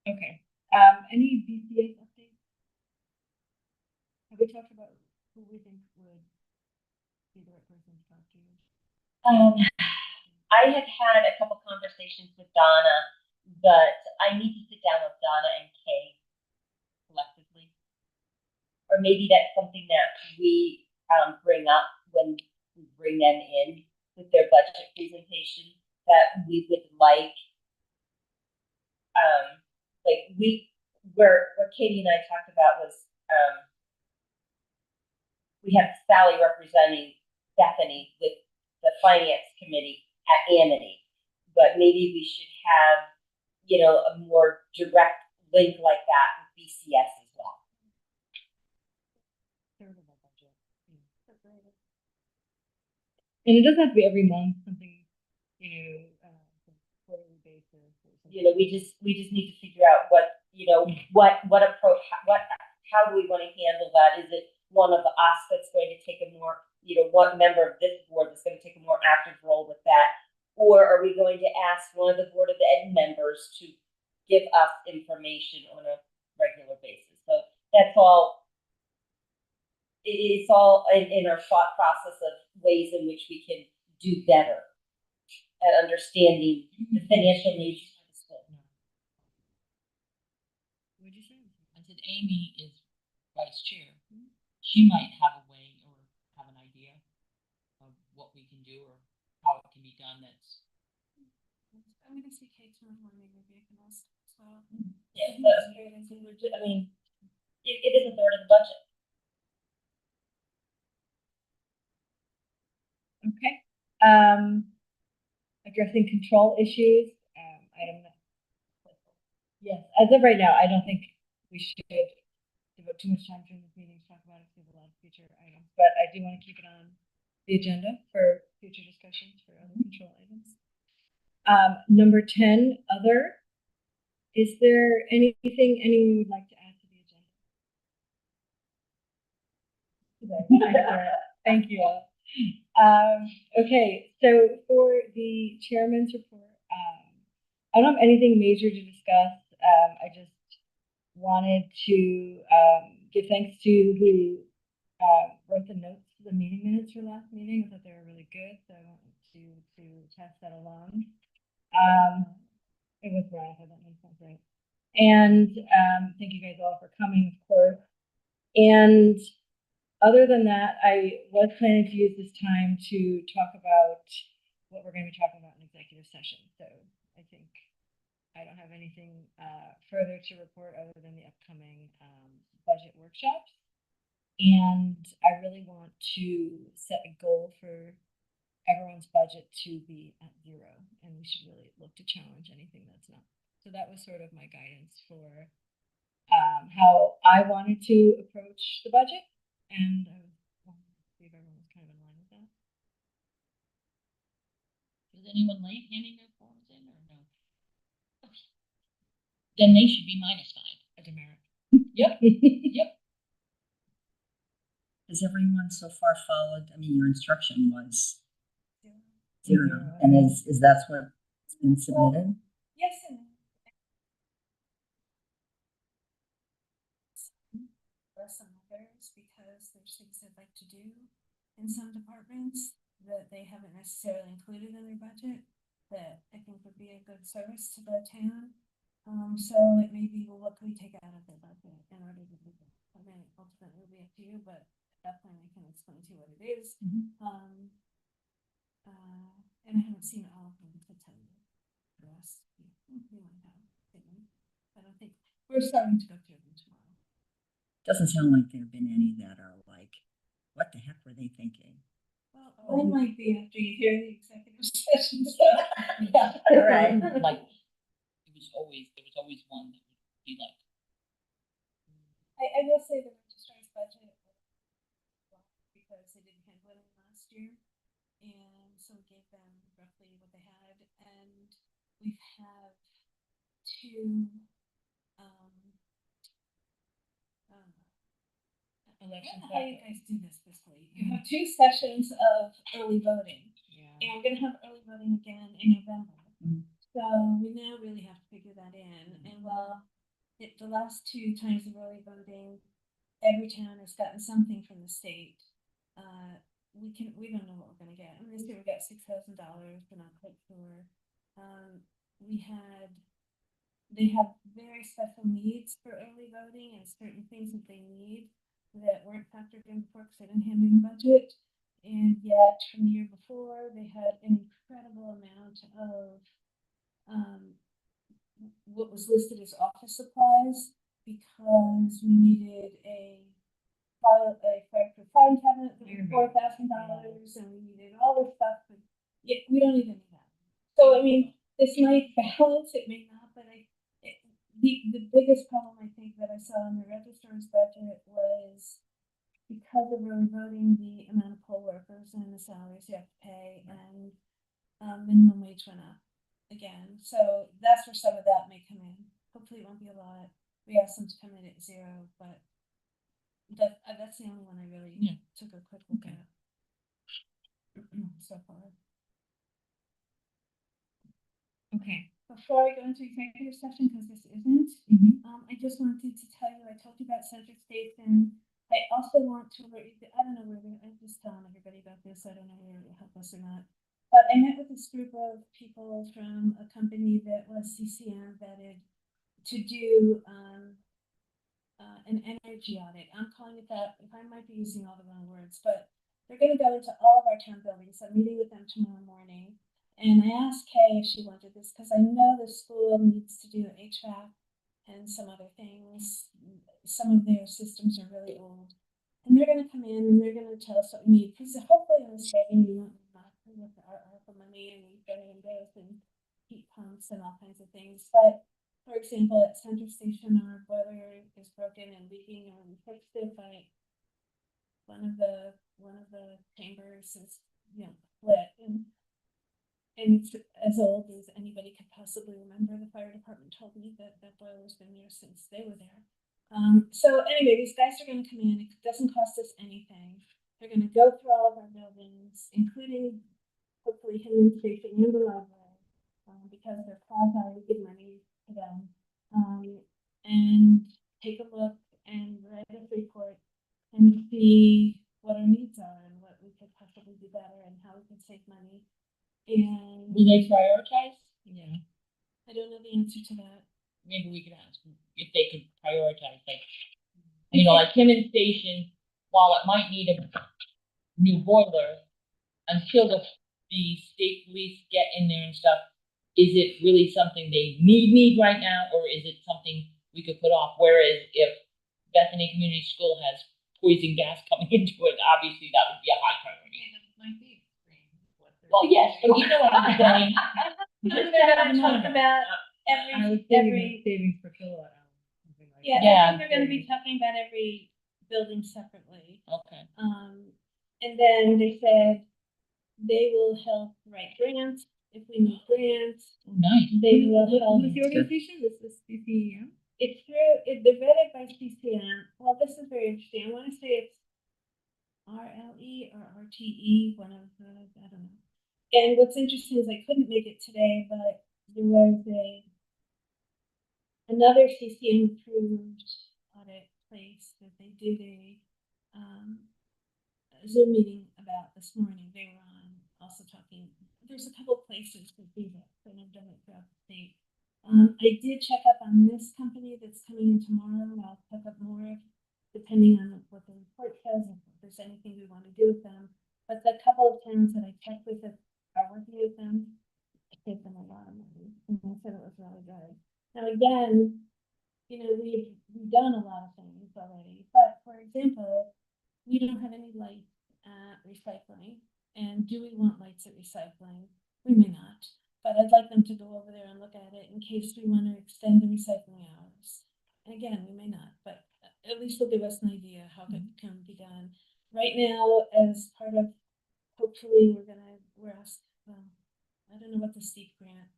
Okay. Any BCS updates? Have we talked about who we think would be the right person to talk to? I have had a couple conversations with Donna, but I need to sit down with Donna and Kay collectively. Or maybe that's something that we bring up when we bring them in with their budget presentation, that we would like where Katie and I talked about was we have Sally representing Bethany with the finance committee at Amity, but maybe we should have a more direct link like that with BCS as well. And it doesn't have to be every month, something, quarterly basis. Or something. We just need to figure out what approach, how do we want to handle that? Is it one of us that's going to take a more, one member of this board that's going to take a more active role with that? Or are we going to ask one of the Board of Ed members to give us information on a regular basis? So that's all. It's all in our thought process of ways in which we can do better at understanding the financial needs of the school. What did you say? I said Amy is vice chair. She might have a way or have an idea of what we can do or how it can be done. I'm gonna see Kate tomorrow morning, maybe I can ask as well. Yeah, I mean, it is a third of the budget. Okay. Addressing control issues, item. Yes, as of right now, I don't think we should devote too much time during this meeting to talk about it, because we have a lot of future items, but I do want to keep it on the agenda for future discussions for other control items. Number 10, other. Is there anything anyone would like to add to the agenda? Thank you all. Okay, so for the chairman's report, I don't have anything major to discuss. I just wanted to give thanks to who wrote the notes to the meeting minutes for last meeting. I thought they were really good, so I wanted to pass that along. It was Brian, so that makes sense, right? And thank you guys all for coming, of course. And other than that, I was planning to use this time to talk about what we're going to be talking about in executive session. So I think I don't have anything further to report other than the upcoming budget workshops. And I really want to set a goal for everyone's budget to be at 0. And we should really look to challenge anything that's not. So that was sort of my guidance for how I wanted to approach the budget. And I wanted to see if everyone was kind of in line with that. Is anyone late handing their forms in or no? Okay. Then they should be -5. A demerit. Yep. Yep. Has everyone so far followed, I mean, your instruction was 0, and is that what's been submitted? Yes and no. Or some others, because there's things they'd like to do in some departments that they haven't necessarily included in their budget that I think would be a good service to the town. So it may be, well, what can we take out of their budget in order to do that? I mean, ultimately it'll be up to you, but definitely I can explain to you what it is. And I haven't seen all of them to tell you the rest. We might have, I don't think, we're starting to go through them tomorrow. Doesn't sound like there have been any that are like, what the heck were they thinking? Well, one might be after you hear the executive session stuff. Yeah, right. Like, there was always one that would be like, I will say the registrar's budget because they didn't handle it last year. And so we gave them roughly what they had, and we have 2 Election how you cycle. guys do this fiscally. You have 2 sessions of early voting, Yeah. and we're gonna have early voting again in November. So we now really have to figure that in. And while the last 2 times of early voting, every town has gotten something from the state. We don't know what we're gonna get. I mean, this year we got $6,000. We're not quite sure. They have very special needs for early voting and certain things that they need that weren't factored in before because they didn't hand in the budget. And yet from the year before, they had an incredible amount of what was listed as office supplies because we needed a filing cabinet for $4,000, and we needed all this stuff. But yet we don't even need that. So I mean, this might balance, it may not, but the biggest problem I think that I saw in the registrar's budget was because of early voting, the amount of poll workers and the salaries you have to pay, and minimum wage went up again. So that's where some of that may come in. Hopefully it won't be a lot. We asked them to come in at 0, but that's the only one I really took a quick look at so far. Okay. Before I go into executive session, because this isn't, I just wanted to tell you, I told you about Central Station. I also want to, I don't know where, I'm just telling everybody about this. I don't know where it'll help us or not. But I met with this group of people from a company that was CCM vetted to do an energy audit. I'm calling it that. If I might be using all the wrong words, but they're going to go into all of our town buildings. I'm meeting with them tomorrow morning. And I asked Kay if she wanted this because I know the school needs to do HVAC and some other things. Some of their systems are really old. And they're going to come in and they're going to tell us what we need. Because hopefully in this building we won't need with our ARPA money and we've done windows and heat pumps and all kinds of things. But for example, at Center Station, our boiler is broken and leaking, and we fixed it, but one of the chambers is, lit, and it's as old as anybody could possibly remember. The fire department told me that that boiler's been there since they were there. So anyway, these guys are gonna come in, it doesn't cost us anything. They're gonna go through all of our buildings, including hopefully Hinman Station and the library, because they're quasi, we give money to them. And take a look and write a report and see what our needs are and what we could possibly do better and how we can save money. And Will they prioritize? Yeah, I don't know the answer to that. maybe we could ask them if they could prioritize, like, like Timmins Station, while it might need a new boiler, until the state police get in there and stuff, is it really something they need right now, or is it something we could put off? Whereas if Bethany Community School has poison gas coming into it, obviously that would be a high priority. Yeah, that might be extreme, what they're Well, yes, but you know what I'm saying. We're gonna talk about I was every, thinking savings per kilowatt hour. Something like Yeah, that. Yeah. I think they're gonna be talking about every building separately. Okay. And then they said they will help write grants if we need grants. Oh, nice. They will help. Who's the organization? This is CCEM? It's through, they're vetted by CCM. Well, this is very interesting. I wanna say it's RLE or RTE, one of the, I don't know. And what's interesting is I couldn't make it today, but there was another CCM approved audit place that they did a Zoom meeting about this morning. They were on also talking, there's a couple places that do that, that have done it throughout the state. I did check up on this company that's coming in tomorrow. I'll check up more depending on what the report says, if there's anything we want to do with them. But the couple of towns that I checked with that are working with them, it saved them a lot of money, and they said it was really good. Now again, we've done a lot of things already, but for example, we don't have any lights at recycling. And do we want lights at recycling? We may not, but I'd like them to go over there and look at it in case we want to extend the recycling hours. And again, we may not, but at least they'll give us an idea how it can be done. Right now, as part of, hopefully, we're asked, I don't know what the steep grant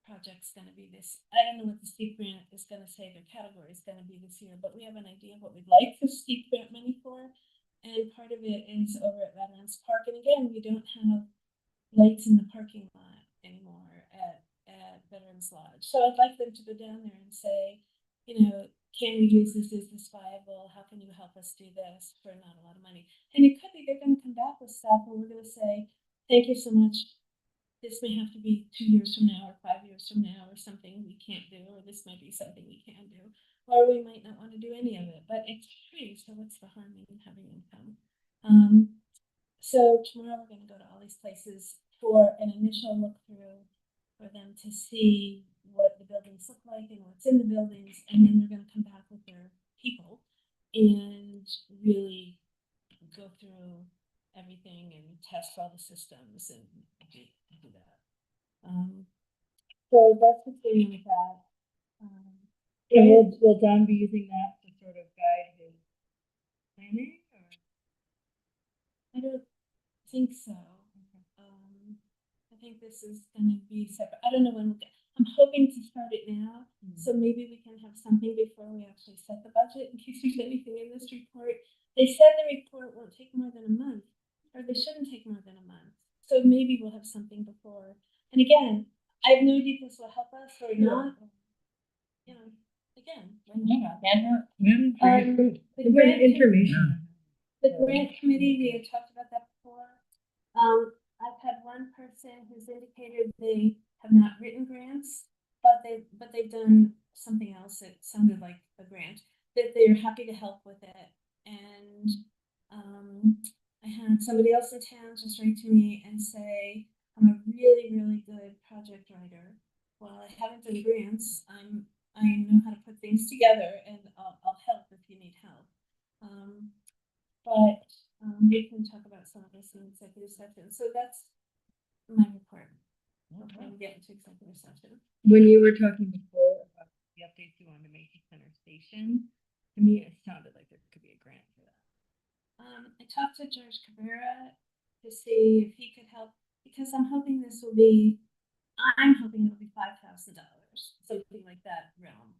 project's gonna be I don't know what the steep grant is gonna say their category is gonna be this year, but we have an idea of what we'd like the steep grant money for. And part of it is over at Veterans Park, and again, we don't have lights in the parking lot anymore at Veterans Lodge. So I'd like them to go down there and say, can we use this? Is this viable? How can you help us do this for not a lot of money? And it could be they're gonna come back with stuff and we're gonna say, thank you so much. This may have to be 2 years from now or 5 years from now or something we can't do, or this might be something we can do, or we might not want to do any of it, but it's free, so what's the harm in having income? So tomorrow we're gonna go to all these places for an initial look through for them to see what the buildings look like and what's in the buildings, and then they're gonna come back with their people and really go through everything and test all the systems and do that. So that's what's going on with that. And will Don be using that to sort of guide his planning, or? I don't think so. I think this is gonna be separate. I don't know when I'm hoping to start it now, so maybe we can have something before we actually set the budget in case there's anything in this report. They said the report won't take more than a month, or they shouldn't take more than a month. So maybe we'll have something before. And again, I have no idea if this will help us or not. Again, the grant Information. The grant committee, we had talked about that before. I've had one person who's indicated they have not written grants, but they've done something else that sounded like a grant, that they're happy to help with it. And I had somebody else in town just write to me and say, I'm a really, really good project writer. Well, I haven't done grants. I know how to put things together, and I'll help if you need help. But we can talk about some of this in executive session. So that's my report. Before we get into executive session. When you were talking before about the updates you wanted to make to Center Station, to me, it sounded like there could be a grant for that. I talked to George Cabrera to see if he could help, because I'm hoping this will be, I'm hoping it'll be $5,000, something like that realm.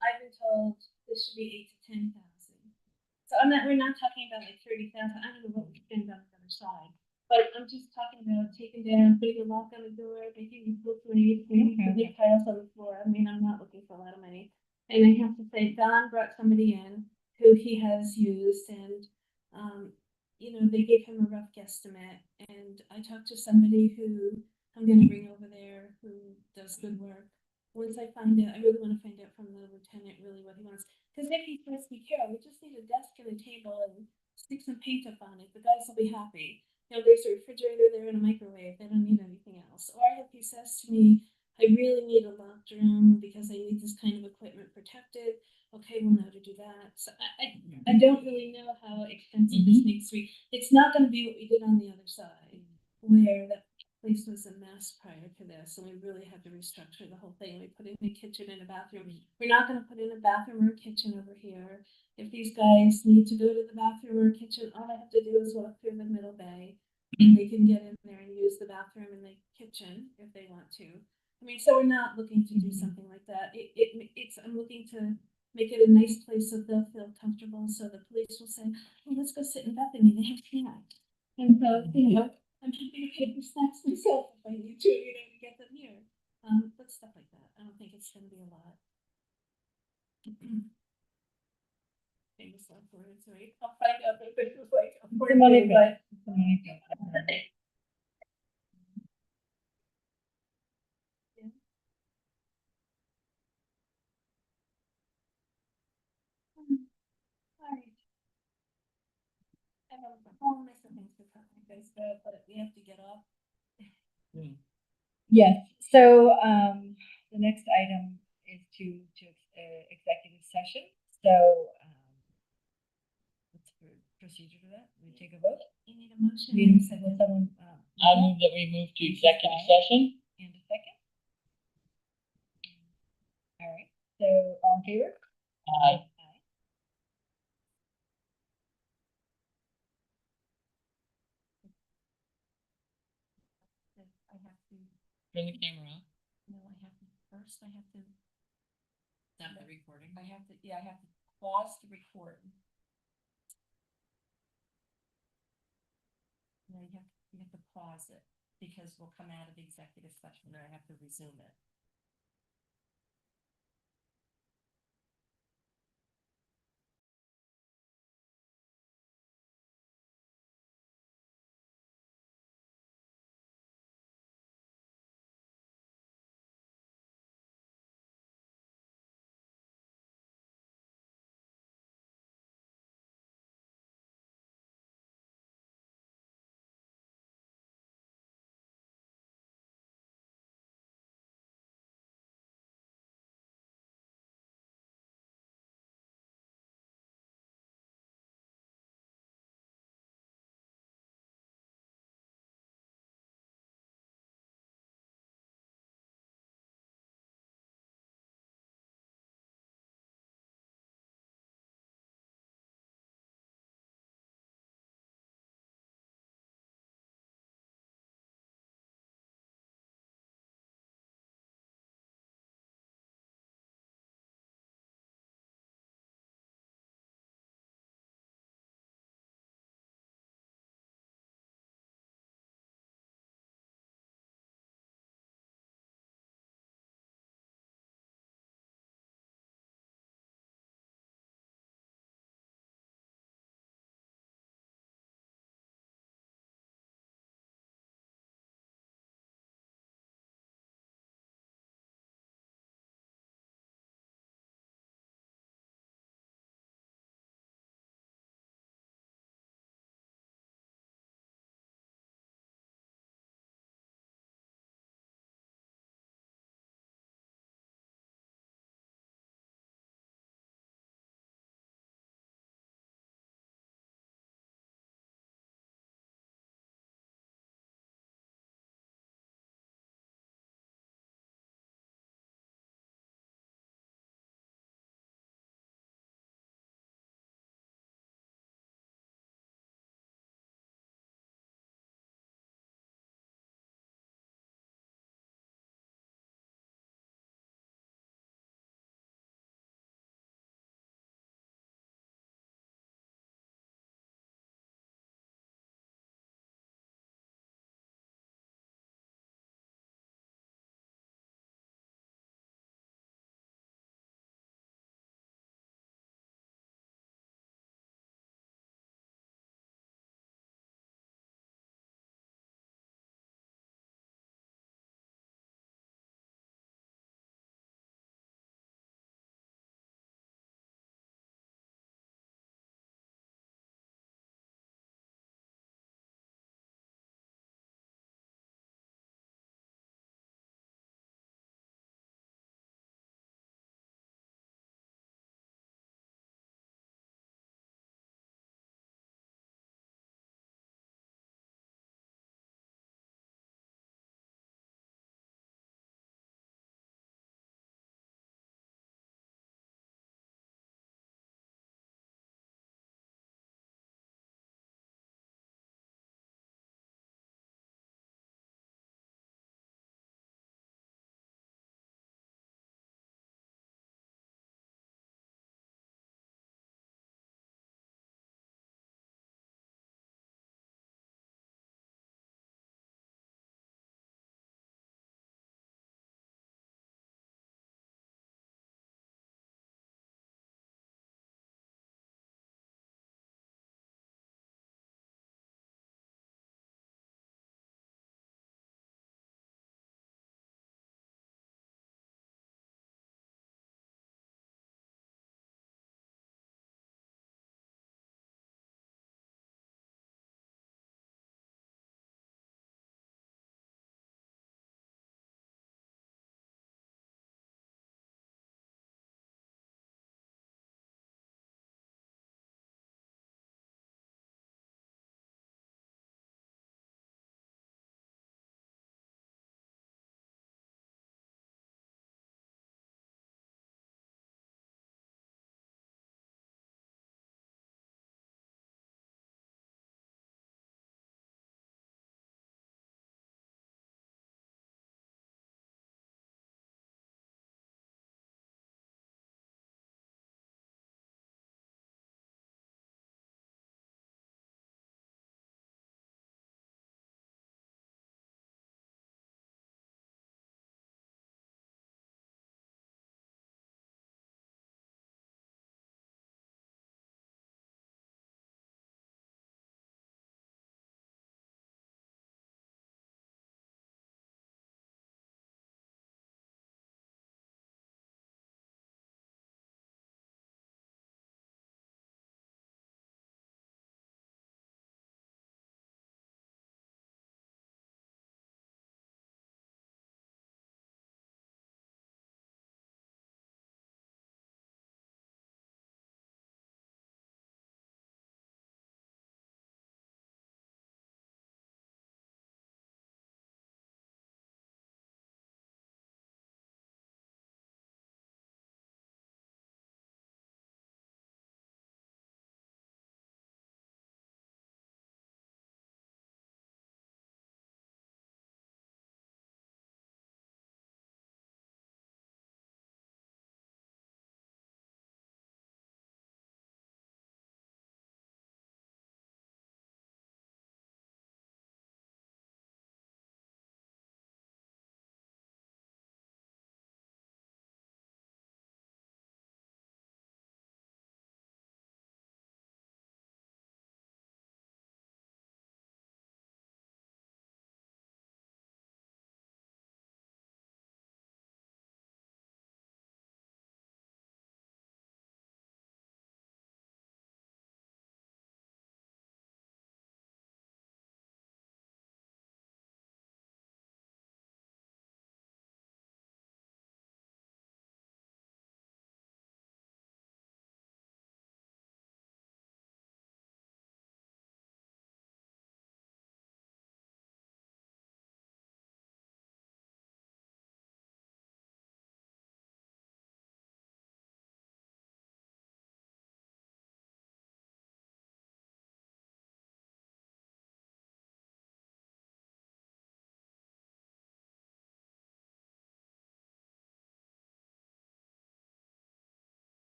I've been told this should be 8 to 10,000. So we're not talking about like 30,000. I don't know what we spend on the other side. But I'm just talking about taking down, putting a lock on the door, making it look nice, putting tiles on the floor. I mean, I'm not looking for a lot of money. And I have to say, Don brought somebody in who he has used, and they gave him a rough guesstimate. And I talked to somebody who I'm going to bring over there who does good work. Once I find out, I really want to find out from the lieutenant really what he wants. Because if he says, "Be careful, we just need a desk and a table and stick some paint up on it," the guys will be happy. There's a refrigerator there and a microwave. They don't need anything else. Or if he says to me, "I really need a locked room because I need this kind of equipment protected," okay, we'll know to do that. So I don't really know how expensive this needs to be. It's not going to be what we did on the other side, where that place was a mess prior to this, and we really had to restructure the whole thing. We put in a kitchen and a bathroom. We're not going to put in a bathroom or a kitchen over here. If these guys need to go to the bathroom or kitchen, all I have to do is walk through the middle bay, and they can get in there and use the bathroom and the kitchen if they want to. I mean, so we're not looking to do something like that. I'm looking to make it a nice place so they'll feel comfortable. So the police will say, "Oh, let's go sit in Bethany. They have snacks." And so, I'm happy to pay for snacks myself if I need to, to get them here. But stuff like that. I don't think it's going to be a lot. Famous last words, right? I'll find out if it was like a The money but pit. The money pit. all right. I have a whole list of things to talk to you guys about, but we have to get off. Yes, so, the next item is to executive session, so, what's the procedure for that? We take a vote? You need a motion. Will and a second. someone, I move that we move to executive session. and a second? All right, so all in favor? Aye. I have to, Turn the camera on. no, I have to, first I have to, Stop the recording. I have to pause the record. No, you have to pause it because we'll come out of executive session and I have to resume it.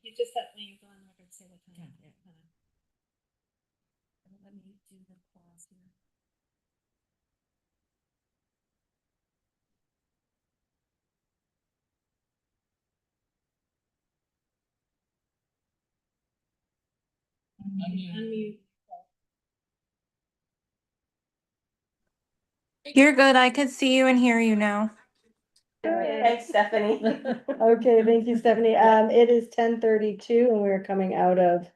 You just said when you go on the record, say what time. Yeah. Let me do the pause here. Unmute. You're good. I could see you and hear you now. Thanks, Stephanie. Okay, thank you, Stephanie. It is 10:32 and we're coming out of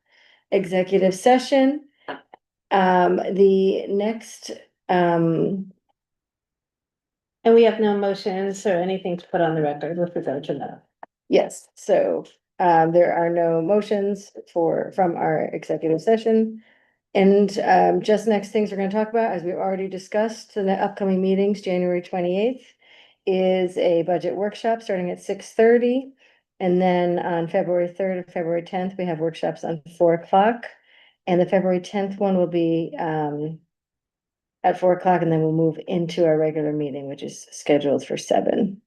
executive session. The next, And we have no motions or anything to put on the record with regard to that. yes, so, there are no motions from our executive session. And, just next things we're gonna talk about, as we've already discussed, in the upcoming meetings, January 28th is a budget workshop starting at 6:30. And then on February 3rd and February 10th, we have workshops on 4 o'clock. And the February 10th one will be, at 4 o'clock, and then we'll move into our regular meeting, which is scheduled for 7.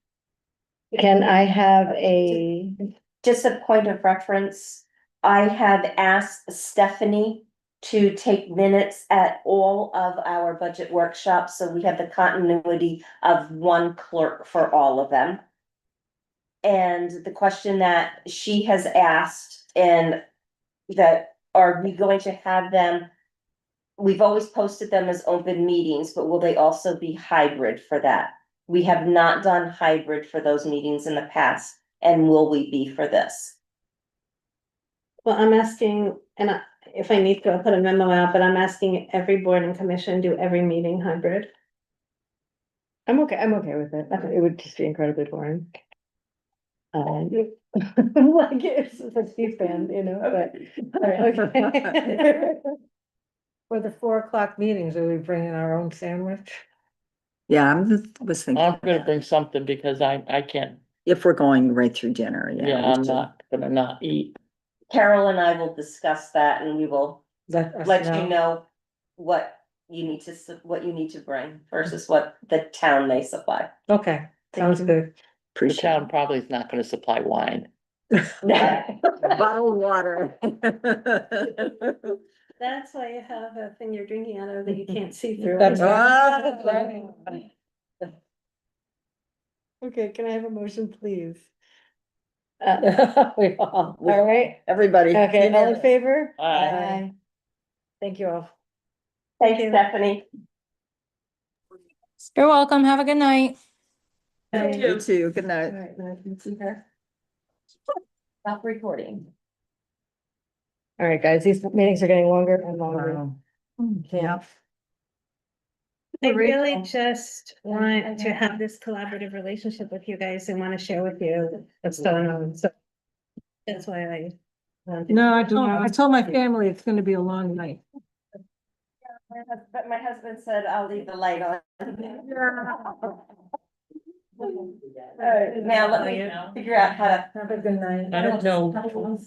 Can I have a, Just a point of reference, I have asked Stephanie to take minutes at all of our budget workshops, so we have the continuity of one clerk for all of them. And the question that she has asked, and that, are we going to have them? We've always posted them as open meetings, but will they also be hybrid for that? We have not done hybrid for those meetings in the past, and will we be for this? Well, I'm asking, if I need to, I'll put a memo out, but I'm asking every board and commission do every meeting hybrid. I'm okay with it. It would just be incredibly boring. Like it's a C-SPAN, but. Okay. For the 4 o'clock meetings, are we bringing our own sandwich? Yeah, was thinking. I'm gonna bring something because I can't, If we're going right through dinner, yeah. yeah, we I'm should. not gonna not eat. Carol and I will discuss that, and we will Let us let you know what you need to bring versus what the town may supply. Okay, sounds good. The Appreciate town probably is not gonna supply wine. it. Bottled water. That's why you have a thing you're drinking out of that you can't see through. That's right. Okay, can I have a motion, please? We all. All right, Everybody. okay, all in favor? Aye. Thank you all. Thanks, Stephanie. You're welcome. Have a good night. You too, good night. All right, now I can see her. Stop recording. All right, guys, these meetings are getting longer and longer. Yeah. I really just want to have this collaborative relationship with you guys and want to share with you what's going on, so. That's why I. No, I told my family it's gonna be a long night. But my husband said I'll leave the light on. Alright, now let me figure out how to. Have a good night. I don't know.